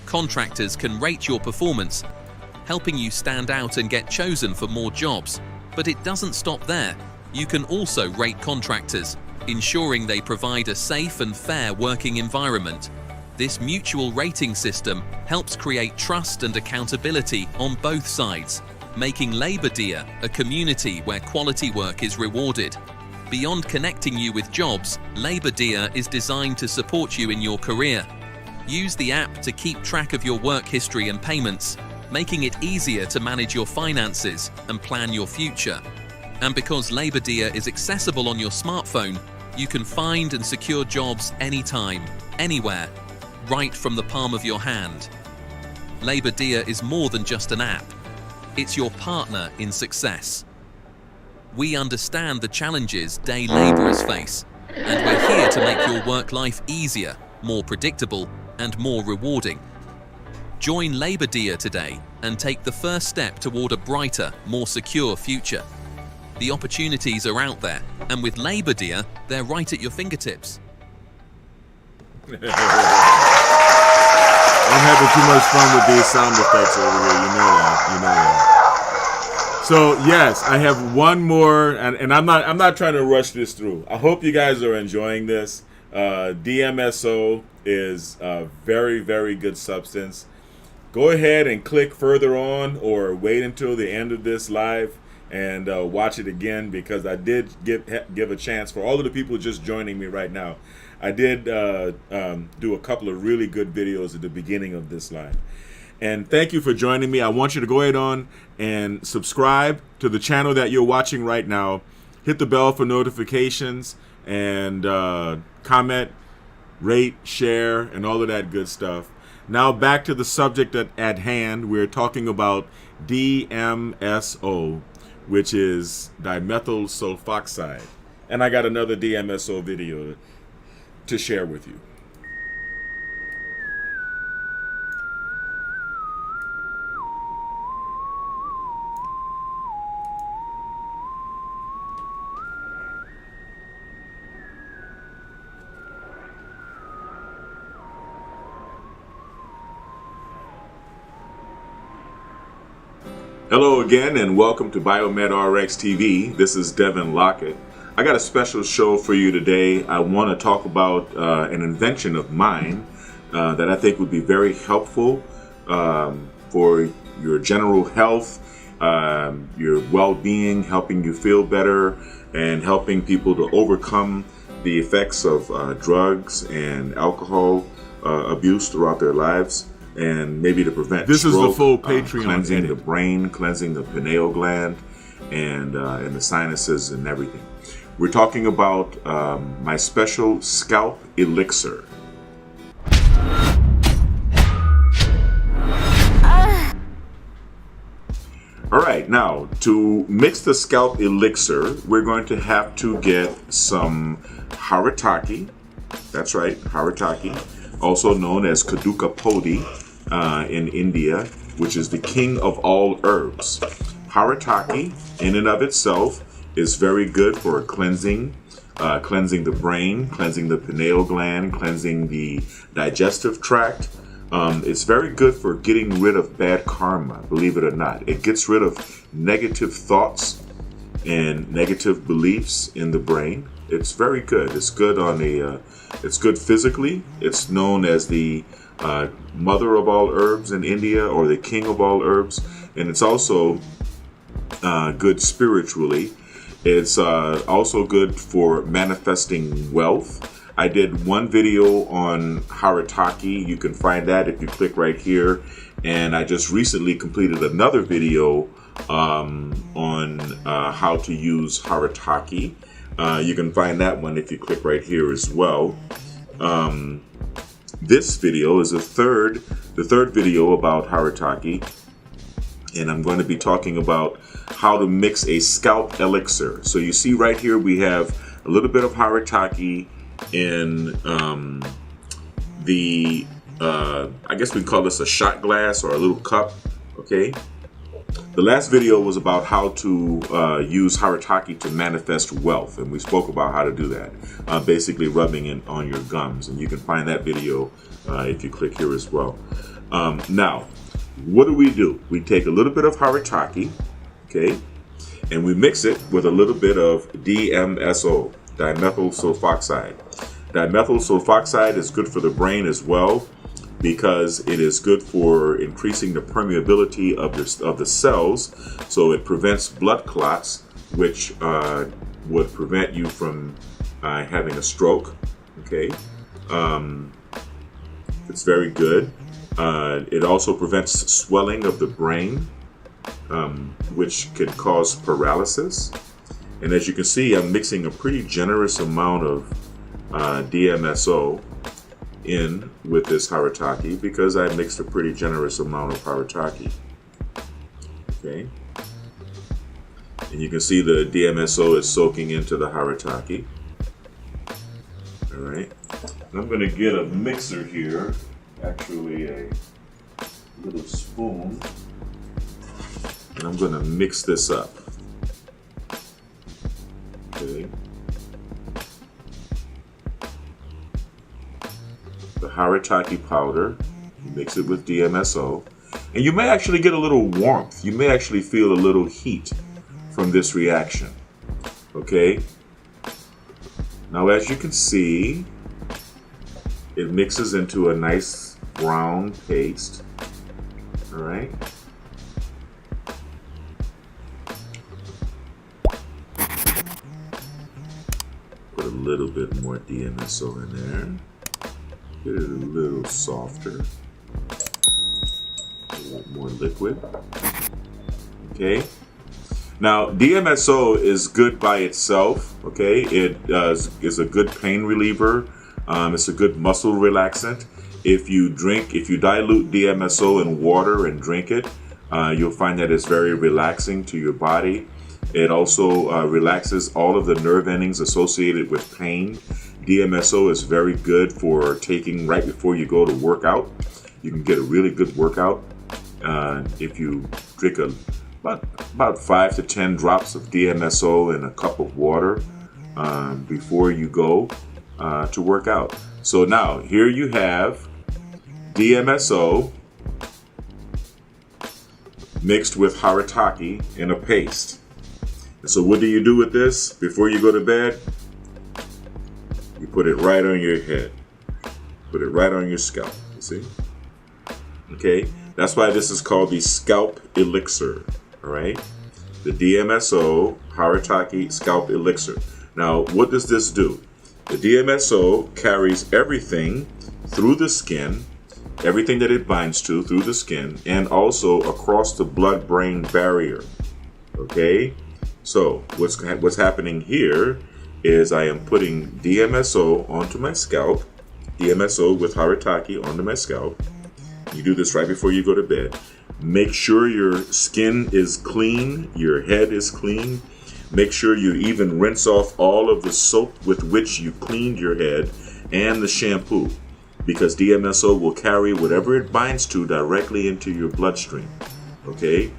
Contractors can rate your performance, helping you stand out and get chosen for more jobs. But it doesn't stop there. You can also rate contractors, ensuring they provide a safe and fair working environment. This mutual rating system helps create trust and accountability on both sides, making LaborDia a community where quality work is rewarded. Beyond connecting you with jobs, LaborDia is designed to support you in your career. Use the app to keep track of your work history and payments, making it easier to manage your finances and plan your future. And because LaborDia is accessible on your smartphone, you can find and secure jobs anytime, anywhere, right from the palm of your hand. LaborDia is more than just an app. It's your partner in success. We understand the challenges day laborers face, and we're here to make your work life easier, more predictable, and more rewarding. Join LaborDia today and take the first step toward a brighter, more secure future. The opportunities are out there, and with LaborDia, they're right at your fingertips. I'm having too much fun with these sound effects over here. You know that. So yes, I have one more, and I'm not trying to rush this through. I hope you guys are enjoying this. DMSO is a very, very good substance. Go ahead and click further on, or wait until the end of this live and watch it again, because I did give a chance for all of the people just joining me right now. I did do a couple of really good videos at the beginning of this live. And thank you for joining me. I want you to go ahead on and subscribe to the channel that you're watching right now. Hit the bell for notifications, and comment, rate, share, and all of that good stuff. Now back to the subject at hand. We're talking about DMSO, which is dimethyl sulfoxide. And I got another DMSO video to share with you. Hello again, and welcome to Biomed RX TV. This is Devin Lockett. I got a special show for you today. I want to talk about an invention of mine that I think would be very helpful for your general health, your well-being, helping you feel better, and helping people to overcome the effects of drugs and alcohol abuse throughout their lives, and maybe to prevent This stroke, is the full Patreon cleansing edit. the brain, cleansing the pineal gland, and the sinuses and everything. We're talking about my special scalp elixir. All right, now to mix the scalp elixir, we're going to have to get some haritaki. That's right, haritaki, also known as Kaduka Podi in India, which is the king of all herbs. Haritaki, in and of itself, is very good for cleansing the brain, cleansing the pineal gland, cleansing the digestive tract. It's very good for getting rid of bad karma, believe it or not. It gets rid of negative thoughts and negative beliefs in the brain. It's very good. It's good it's good physically. It's known as the mother of all herbs in India, or the king of all herbs. And it's also good spiritually. It's also good for manifesting wealth. I did one video on haritaki. You can find that if you click right here. And I just recently completed another video on how to use haritaki. You can find that one if you click right here as well. This video is the third video about haritaki. And I'm going to be talking about how to mix a scalp elixir. So you see right here we have a little bit of haritaki in I guess we call this a shot glass or a little cup. Okay. The last video was about how to use haritaki to manifest wealth, and we spoke about how to do that, basically rubbing it on your gums, and you can find that video if you click here as well. Now, what do? We take a little bit of haritaki, okay, and we mix it with a little bit of DMSO, dimethyl sulfoxide. Dimethyl sulfoxide is good for the brain as well, because it is good for increasing the permeability of the cells, so it prevents blood clots, which would prevent you from having a stroke. Okay, it's very good. It also prevents swelling of the brain, which can cause paralysis. And as you can see, I'm mixing a pretty generous amount of DMSO in with this haritaki, because I mixed a pretty generous amount of haritaki. Okay, and you can see the DMSO is soaking into the haritaki. All right, and I'm going to get a mixer here, actually a little spoon, and I'm going to mix this up. Okay. The haritaki powder, you mix it with DMSO, and you may actually get a little warmth. You may actually feel a little heat from this reaction. Okay. Now, as you can see, it mixes into a nice brown paste. All right. Put a little bit more DMSO in there. Get it a little softer, a lot more liquid. Okay. Now, DMSO is good by itself. Okay, it is a good pain reliever. It's a good muscle relaxant. If you dilute DMSO in water and drink it, you'll find that it's very relaxing to your body. It also relaxes all of the nerve endings associated with pain. DMSO is very good for taking right before you go to work out. You can get a really good workout if you drink about 5 to 10 drops of DMSO in a cup of water before you go to work out. So now here you have DMSO mixed with haritaki in a paste. So what do you do with this before you go to bed? You put it right on your head. Put it right on your scalp, you see? Okay, that's why this is called the Scalp Elixir, all right? The DMSO Haritaki Scalp Elixir. Now, what does this do? The DMSO carries everything through the skin, everything that it binds to through the skin, and also across the blood-brain barrier, okay? So, what's happening here is I am putting DMSO onto my scalp, DMSO with Haritaki onto my scalp. You do this right before you go to bed. Make sure your skin is clean, your head is clean. Make sure you even rinse off all of the soap with which you cleaned your head and the shampoo, because DMSO will carry whatever it binds to directly into your bloodstream, okay?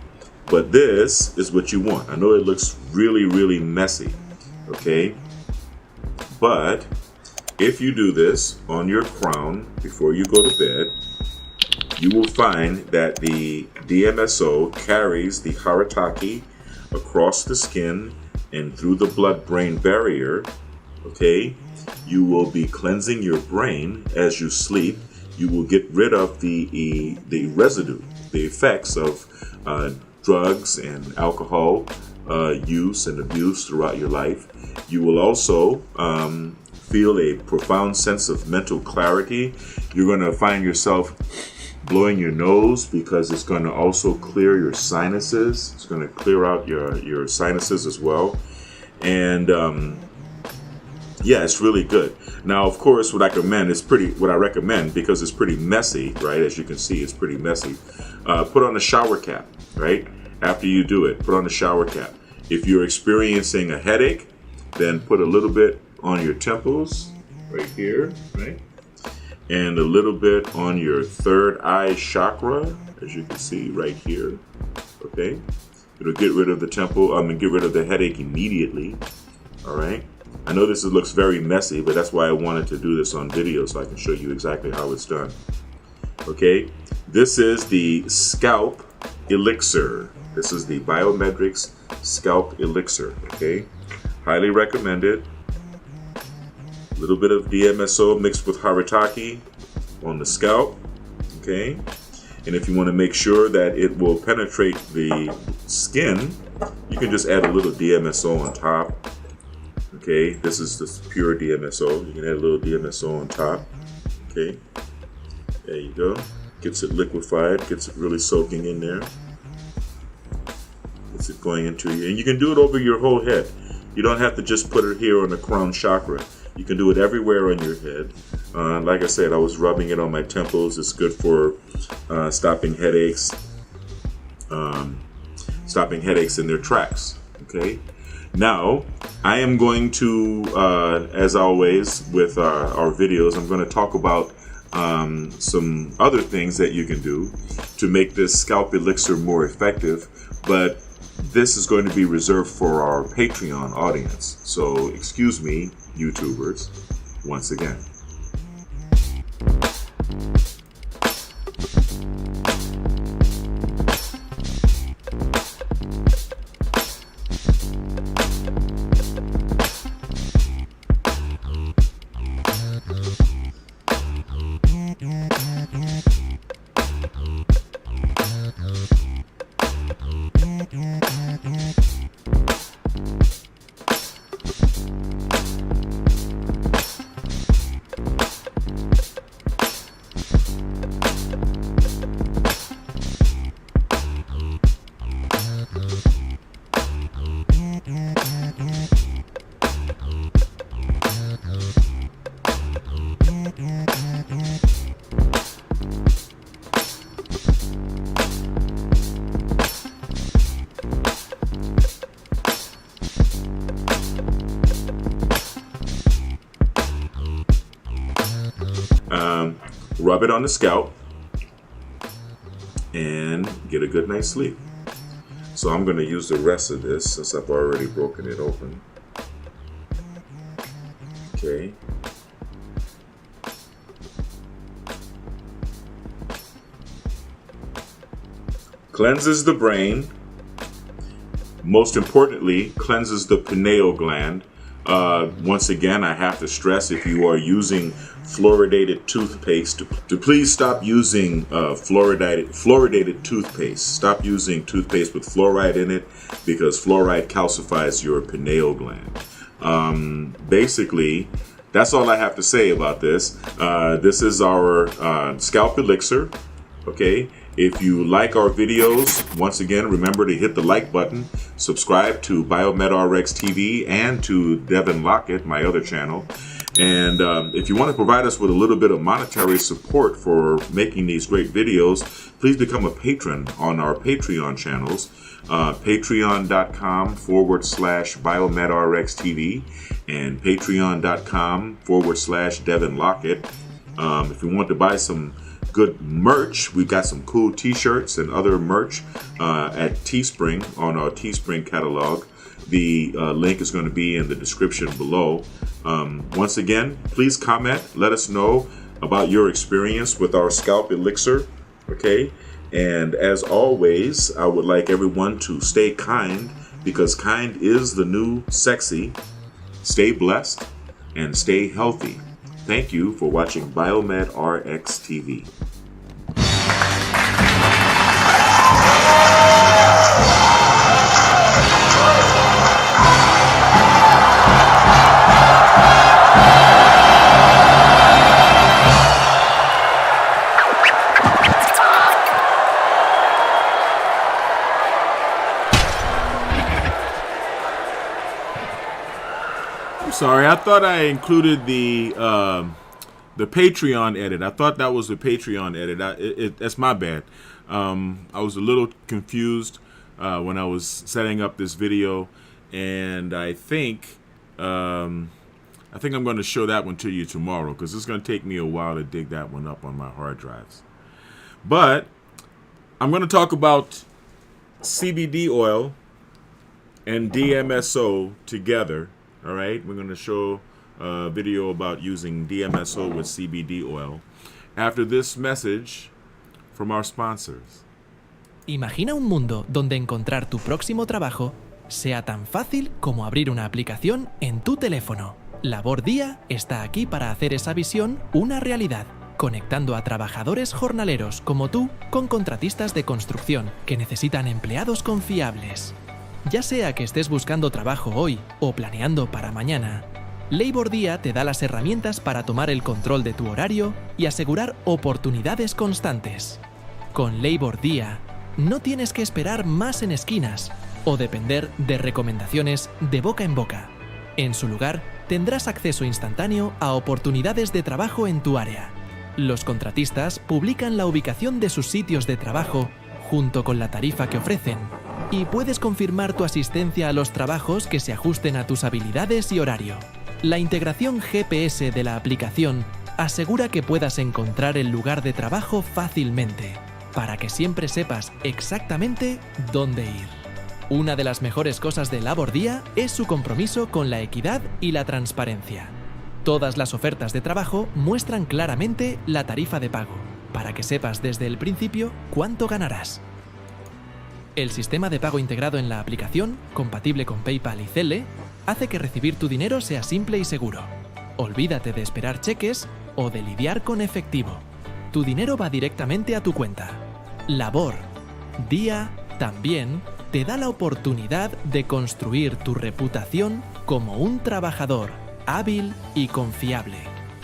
But this is what you want. I know it looks really, really messy, okay? But if you do this on your crown before you go to bed, you will find that the DMSO carries the Haritaki across the skin and through the blood-brain barrier, okay? You will be cleansing your brain as you sleep. You will get rid of the residue, the effects of drugs and alcohol use and abuse throughout your life. You will also feel a profound sense of mental clarity. You're going to find yourself blowing your nose because it's going to also clear your sinuses. It's going to clear out your sinuses as well. And yeah, it's really good. Now, of course, what I recommend, because it's pretty messy, right? As you can see, it's pretty messy. Put on a shower cap, right? After you do it, put on a shower cap. If you're experiencing a headache, then put a little bit on your temples, right here, right? And a little bit on your third eye chakra, as you can see right here, okay? It'll get rid of the get rid of the headache immediately, all right? I know this looks very messy, but that's why I wanted to do this on video so I can show you exactly how it's done, okay? This is the Scalp Elixir. This is the Biometrics Scalp Elixir, okay? Highly recommended. A little bit of DMSO mixed with Haritaki on the scalp, okay? And if you want to make sure that it will penetrate the skin, you can just add a little DMSO on top, okay? This is the pure DMSO. You can add a little DMSO on top, okay? There you go. Gets it liquefied, gets it really soaking in there. Gets it going into you. And you can do it over your whole head. You don't have to just put it here on the crown chakra. You can do it everywhere on your head. Like I said, I was rubbing it on my temples. It's good for stopping headaches in their tracks, okay? Now, I am going to, as always with our videos, I'm going to talk about some other things that you can do to make this scalp elixir more effective, but this is going to be reserved for our Patreon audience. So excuse me, YouTubers, once again. Rub it on the scalp and get a good night's sleep. So I'm going to use the rest of this since I've already broken it open. Okay. Cleanses the brain. Most importantly, cleanses the pineal gland. Once again, I have to stress, if you are using fluoridated toothpaste, to please stop using fluoridated toothpaste. Stop using toothpaste with fluoride in it, because fluoride calcifies your pineal gland. Basically, that's all I have to say about this. This is our scalp elixir. Okay, if you like our videos, once again, remember to hit the like button, subscribe to BioMedRx TV and to Devin Lockett, my other channel. And if you want to provide us with a little bit of monetary support for making these great videos, please become a patron on our Patreon channels, patreon.com/BioMedRx TV and patreon.com/Devin Lockett. If you want to buy some good merch, we've got some cool t-shirts and other merch at Teespring, on our Teespring catalog. The link is going to be in the description below. Once again, please comment, let us know about your experience with our scalp elixir. Okay, and as always, I would like everyone to stay kind, because kind is the new sexy. Stay blessed and stay healthy. Thank you for watching BioMedRx TV. Sorry, I thought I included the Patreon edit. I thought that was the Patreon edit. That's my bad. I was a little confused when I was setting up this video, and I think I'm going to show that one to you tomorrow, because it's going to take me a while to dig that one up on my hard drives. But I'm going to talk about CBD oil and DMSO together. All right, we're going to show a video about using DMSO with CBD oil after this message from our sponsors. Imagina un mundo donde encontrar tu próximo trabajo sea tan fácil como abrir una aplicación en tu teléfono. Labor Día está aquí para hacer esa visión una realidad, conectando a trabajadores jornaleros como tú con contratistas de construcción que necesitan empleados confiables. Ya sea que estés buscando trabajo hoy o planeando para mañana, Labor Día te da las herramientas para tomar el control de tu horario y asegurar oportunidades constantes. Con Labor Día, no tienes que esperar más en esquinas o depender de recomendaciones de boca en boca. En su lugar, tendrás acceso instantáneo a oportunidades de trabajo en tu área. Los contratistas publican la ubicación de sus sitios de trabajo junto con la tarifa que ofrecen, y puedes confirmar tu asistencia a los trabajos que se ajusten a tus habilidades y horario. La integración GPS de la aplicación asegura que puedas encontrar el lugar de trabajo fácilmente, para que siempre sepas exactamente dónde ir. Una de las mejores cosas de Labor Día es su compromiso con la equidad y la transparencia. Todas las ofertas de trabajo muestran claramente la tarifa de pago, para que sepas desde el principio cuánto ganarás. El sistema de pago integrado en la aplicación, compatible con PayPal y Zelle, hace que recibir tu dinero sea simple y seguro. Olvídate de esperar cheques o de lidiar con efectivo. Tu dinero va directamente a tu cuenta. Labor Día también te da la oportunidad de construir tu reputación como un trabajador hábil y confiable.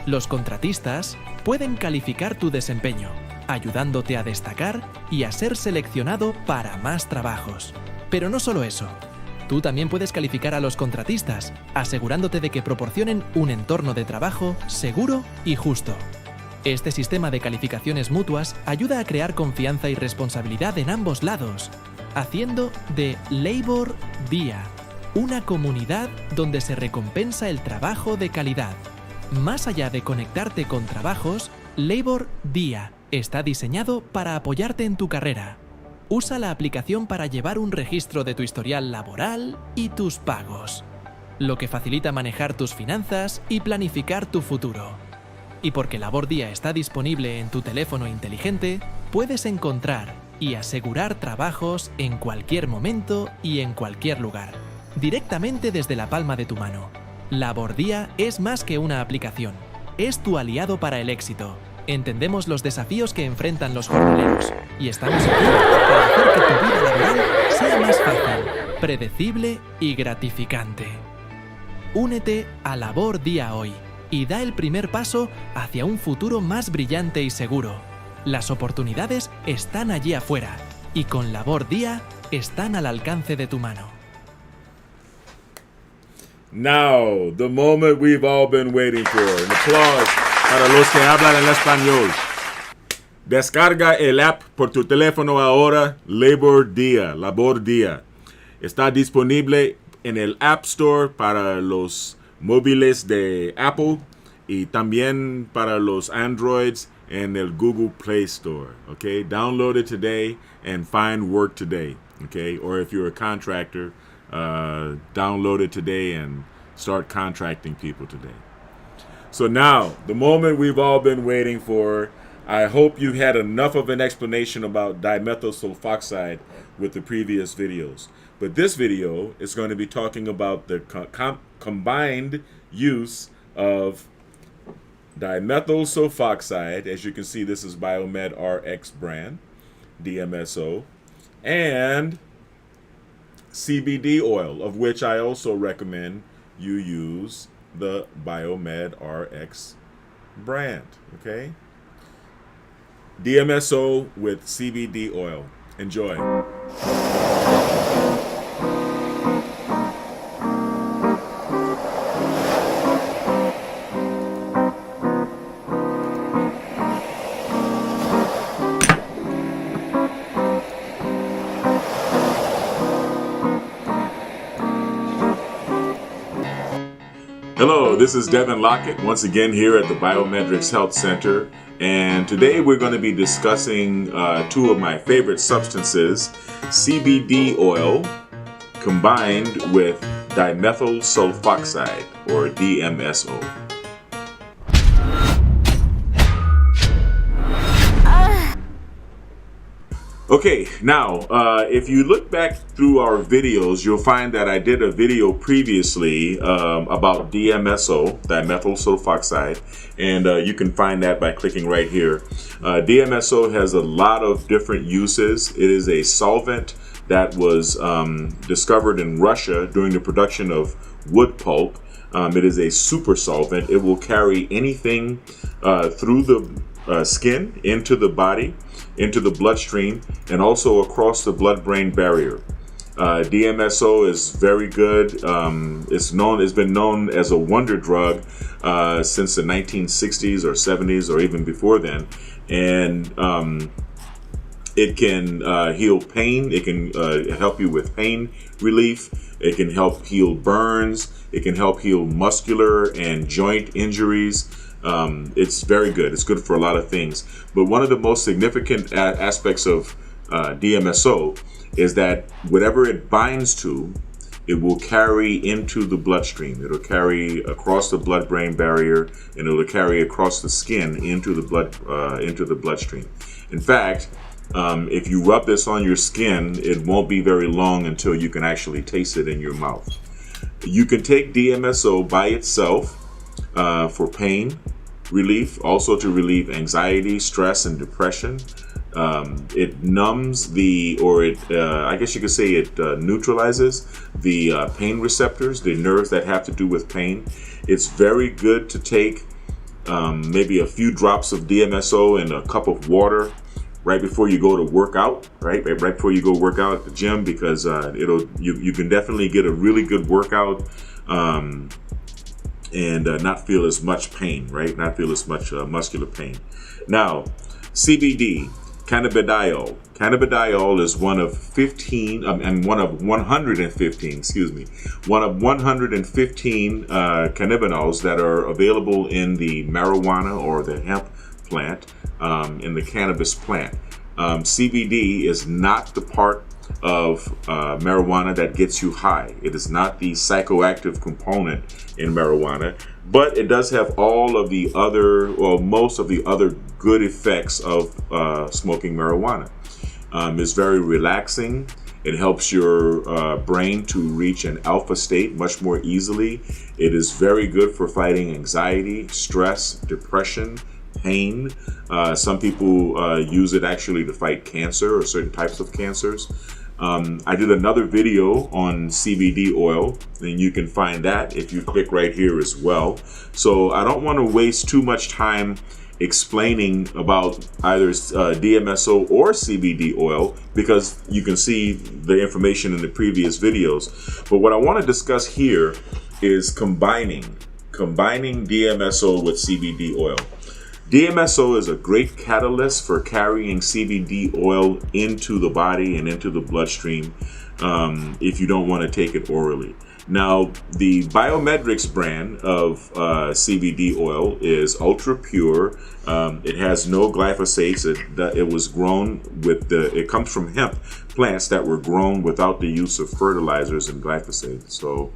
Los contratistas pueden calificar tu desempeño, ayudándote a destacar y a ser seleccionado para más trabajos. Pero no solo eso. Tú también puedes calificar a los contratistas, asegurándote de que proporcionen un entorno de trabajo seguro y justo. Este sistema de calificaciones mutuas ayuda a crear confianza y responsabilidad en ambos lados, haciendo de Labor Día una comunidad donde se recompensa el trabajo de calidad. Más allá de conectarte con trabajos, Labor Día está diseñado para apoyarte en tu carrera. Usa la aplicación para llevar un registro de tu historial laboral y tus pagos, lo que facilita manejar tus finanzas y planificar tu futuro. Y porque Labor Día está disponible en tu teléfono inteligente, puedes encontrar y asegurar trabajos en cualquier momento y en cualquier lugar, directamente desde la palma de tu mano. Labor Día es más que una aplicación, es tu aliado para el éxito. Entendemos los desafíos que enfrentan los jornaleros y estamos aquí para hacer que tu vida laboral sea más fácil, predecible y gratificante. Únete a Labor Día hoy y da el primer paso hacia un futuro más brillante y seguro. Las oportunidades están allí afuera y con Labor Día están al alcance de tu mano. Now, the moment we've all been waiting for. An applause para los que hablan en español. Descarga el app por tu teléfono ahora, Labor Día. Está disponible en el App Store para los móviles de Apple y también para los Androids en el Google Play Store. Okay, download it today and find work today. Okay, or if you're a contractor, download it today and start contracting people today. So now, the moment we've all been waiting for. I hope you had enough of an explanation about dimethyl sulfoxide with the previous videos. But this video is going to be talking about the combined use of dimethyl sulfoxide. As you can see, this is Biomed RX brand, DMSO, and CBD oil, of which I also recommend you use the Biomed RX brand, okay? DMSO with CBD oil. Enjoy. Hello, this is Devin Lockett, once again here at the Biomedrics Health Center, and today we're going to be discussing two of my favorite substances, CBD oil combined with dimethyl sulfoxide, or DMSO. Okay, now, if you look back through our videos, you'll find that I did a video previously about DMSO, dimethyl sulfoxide, and you can find that by clicking right here. DMSO has a lot of different uses. It is a solvent that was discovered in Russia during the production of wood pulp. It is a super solvent. It will carry anything through the skin into the body, into the bloodstream, and also across the blood-brain barrier. DMSO is very good. It's been known as a wonder drug since the 1960s or 70s or even before then, and it can heal pain. It can help you with pain relief. It can help heal burns. It can help heal muscular and joint injuries. It's very good. It's good for a lot of things. But one of the most significant aspects of DMSO is that whatever it binds to, it will carry into the bloodstream. It'll carry across the blood-brain barrier, and it'll carry across the skin into the bloodstream. In fact, if you rub this on your skin, it won't be very long until you can actually taste it in your mouth. You can take DMSO by itself for pain relief, also to relieve anxiety, stress, and depression. It numbs I guess you could say it neutralizes the pain receptors, the nerves that have to do with pain. It's very good to take maybe a few drops of DMSO in a cup of water right before you go to work out, right before you go work out at the gym, because you can definitely get a really good workout and not feel as much pain, right? Not feel as much muscular pain. Now, CBD, cannabidiol. Cannabidiol is one of 115 cannabinoids that are available in the marijuana or the hemp plant, in the cannabis plant. CBD is not the part of marijuana that gets you high. It is not the psychoactive component in marijuana, but it does have all of the other, or most of the other good effects of smoking marijuana. It's very relaxing. It helps your brain to reach an alpha state much more easily. It is very good for fighting anxiety, stress, depression, pain. Some people use it actually to fight cancer or certain types of cancers. I did another video on CBD oil, and you can find that if you click right here as well. So I don't want to waste too much time explaining about either DMSO or CBD oil, because you can see the information in the previous videos. But what I want to discuss here is combining DMSO with CBD oil. DMSO is a great catalyst for carrying CBD oil into the body and into the bloodstream if you don't want to take it orally. Now, the Biomedrix brand of CBD oil is ultra pure. It has no glyphosates. It was grown with it comes from hemp plants that were grown without the use of fertilizers and glyphosate. So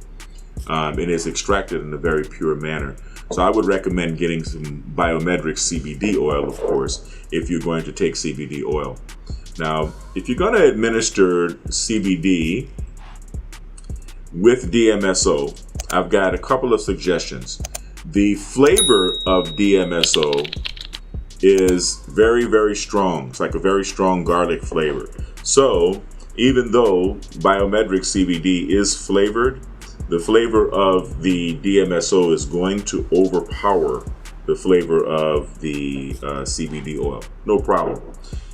it is extracted in a very pure manner. So I would recommend getting some Biomedrix CBD oil, of course, if you're going to take CBD oil. Now, if you're going to administer CBD with DMSO, I've got a couple of suggestions. The flavor of DMSO is very, very strong. It's like a very strong garlic flavor. So even though Biomedrix CBD is flavored, the flavor of the DMSO is going to overpower the flavor of the CBD oil. No problem.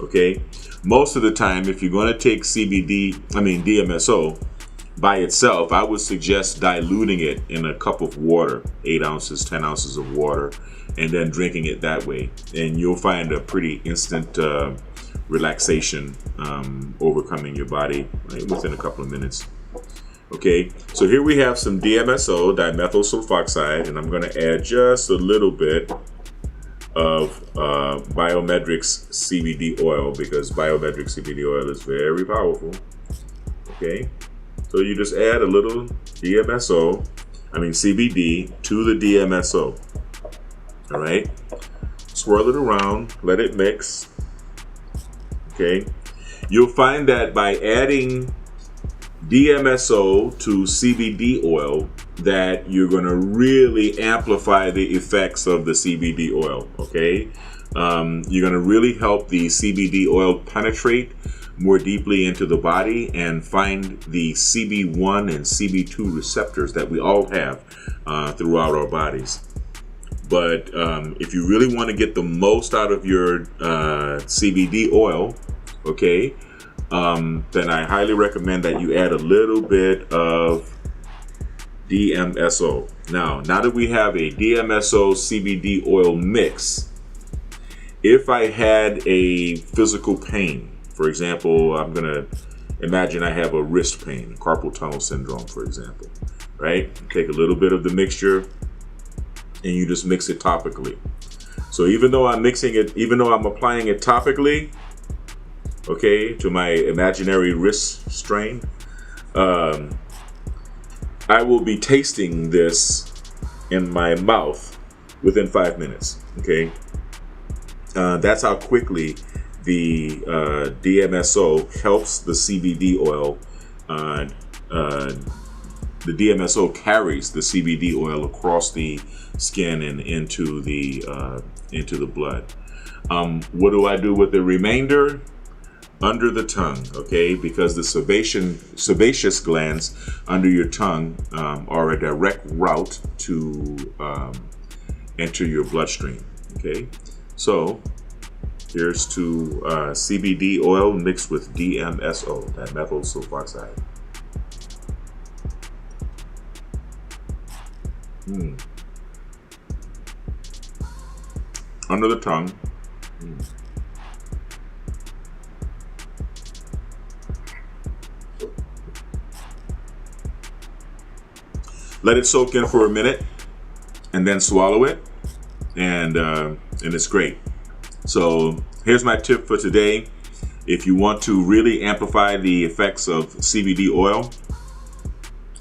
Okay. Most of the time, if you're going to take DMSO by itself, I would suggest diluting it in a cup of water, 8 ounces, 10 ounces of water, and then drinking it that way. And you'll find a pretty instant relaxation overcoming your body within a couple of minutes. Okay, so here we have some DMSO, dimethyl sulfoxide, and I'm going to add just a little bit of Biomedrix CBD oil, because Biomedrix CBD oil is very powerful. Okay, so you just add a little CBD to the DMSO. All right, swirl it around, let it mix. Okay, you'll find that by adding DMSO to CBD oil that you're going to really amplify the effects of the CBD oil. Okay, you're going to really help the CBD oil penetrate more deeply into the body and find the CB1 and CB2 receptors that we all have throughout our bodies. But if you really want to get the most out of your CBD oil, okay, then I highly recommend that you add a little bit of DMSO. Now that we have a DMSO CBD oil mix, if I had a physical pain, for example, I'm going to imagine I have a wrist pain, carpal tunnel syndrome, for example, right? Take a little bit of the mixture and you just mix it topically. So even though I'm applying it topically, okay, to my imaginary wrist strain, I will be tasting this in my mouth within 5 minutes. Okay, that's how quickly the DMSO helps the CBD oil. The DMSO carries the CBD oil across the skin and into the blood. What do I do with the remainder? Under the tongue, okay, because the sebaceous glands under your tongue are a direct route to enter your bloodstream. Okay, so here's to CBD oil mixed with DMSO, dimethyl sulfoxide. Under the tongue. Let it soak in for a minute and then swallow it, and it's great. So here's my tip for today. If you want to really amplify the effects of CBD oil,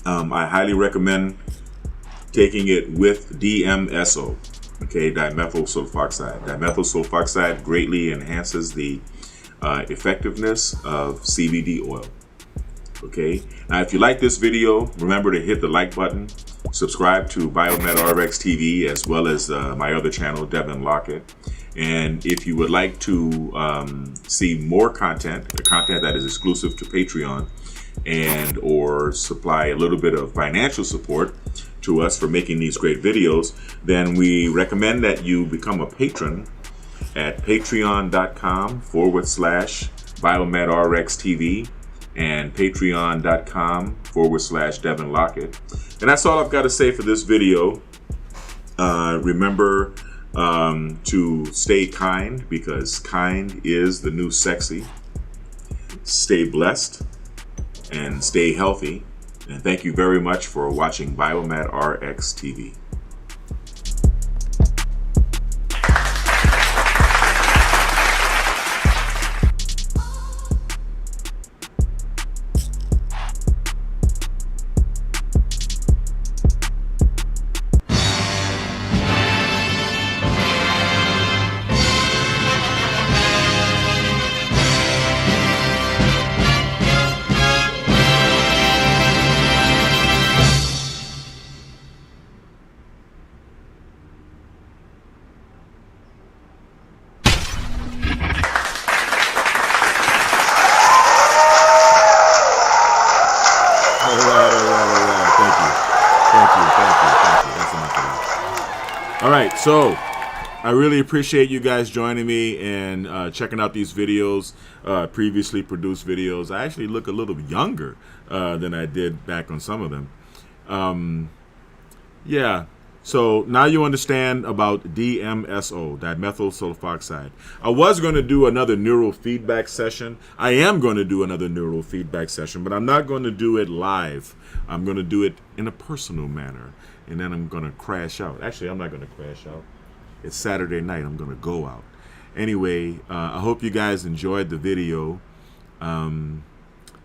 I highly recommend taking it with DMSO, okay, dimethyl sulfoxide. Dimethyl sulfoxide greatly enhances the effectiveness of CBD oil. Okay. Now, if you like this video, remember to hit the like button, subscribe to Biomed RX TV, as well as my other channel, Devin Lockett. And if you would like to see more content, the content that is exclusive to Patreon, and or supply a little bit of financial support to us for making these great videos, then we recommend that you become a patron at patreon.com/BiomedRxTV and patreon.com/Devin Lockett. And that's all I've got to say for this video. Remember to stay kind, because kind is the new sexy. Stay blessed and stay healthy. And thank you very much for watching Biomed RX TV. All right, so I really appreciate you guys joining me and checking out these videos, previously produced videos. I actually look a little younger than I did back on some of them. Yeah, so now you understand about DMSO, dimethyl sulfoxide. I was going to do another neural feedback session. I am going to do another neural feedback session, but I'm not going to do it live. I'm going to do it in a personal manner, and then I'm going to crash out. Actually, I'm not going to crash out. It's Saturday night. I'm going to go out. Anyway, I hope you guys enjoyed the video.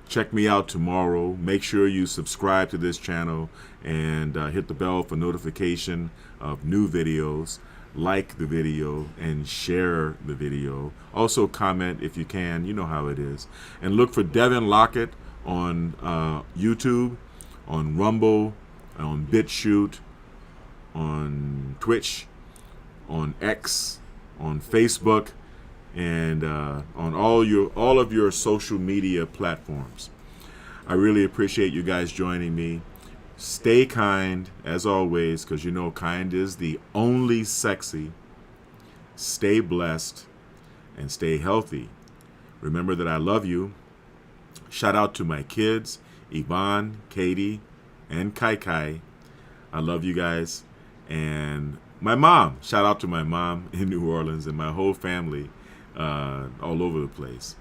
Check me out tomorrow. Make sure you subscribe to this channel and hit the bell for notification of new videos. Like the video and share the video. Also comment if you can. You know how it is. And look for Devin Lockett on YouTube, on Rumble, on BitChute, on Twitch, on X, on Facebook, and on all of your social media platforms. I really appreciate you guys joining me. Stay kind, as always, because you know kind is the only sexy. Stay blessed and stay healthy. Remember that I love you. Shout out to my kids, Yvonne, Katie, and Kai Kai. I love you guys. And my mom. Shout out to my mom in New Orleans and my whole family all over the place.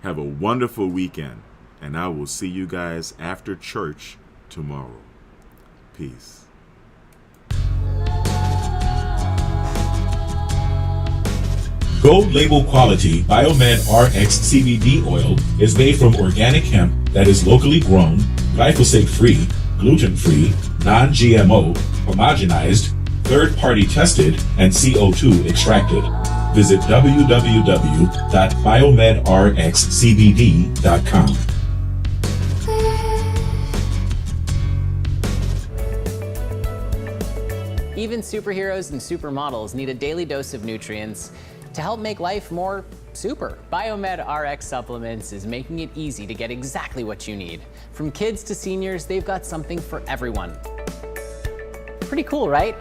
Have a wonderful weekend. And I will see you guys after church tomorrow. Peace. Gold label quality Biomed RX CBD oil is made from organic hemp that is locally grown, glyphosate-free, gluten-free, non-GMO, homogenized, third-party tested, and CO2 extracted. Visit www.biomedrxcbd.com. Even superheroes and supermodels need a daily dose of nutrients to help make life more super. Biomed RX Supplements is making it easy to get exactly what you need. From kids to seniors, they've got something for everyone. Pretty cool, right?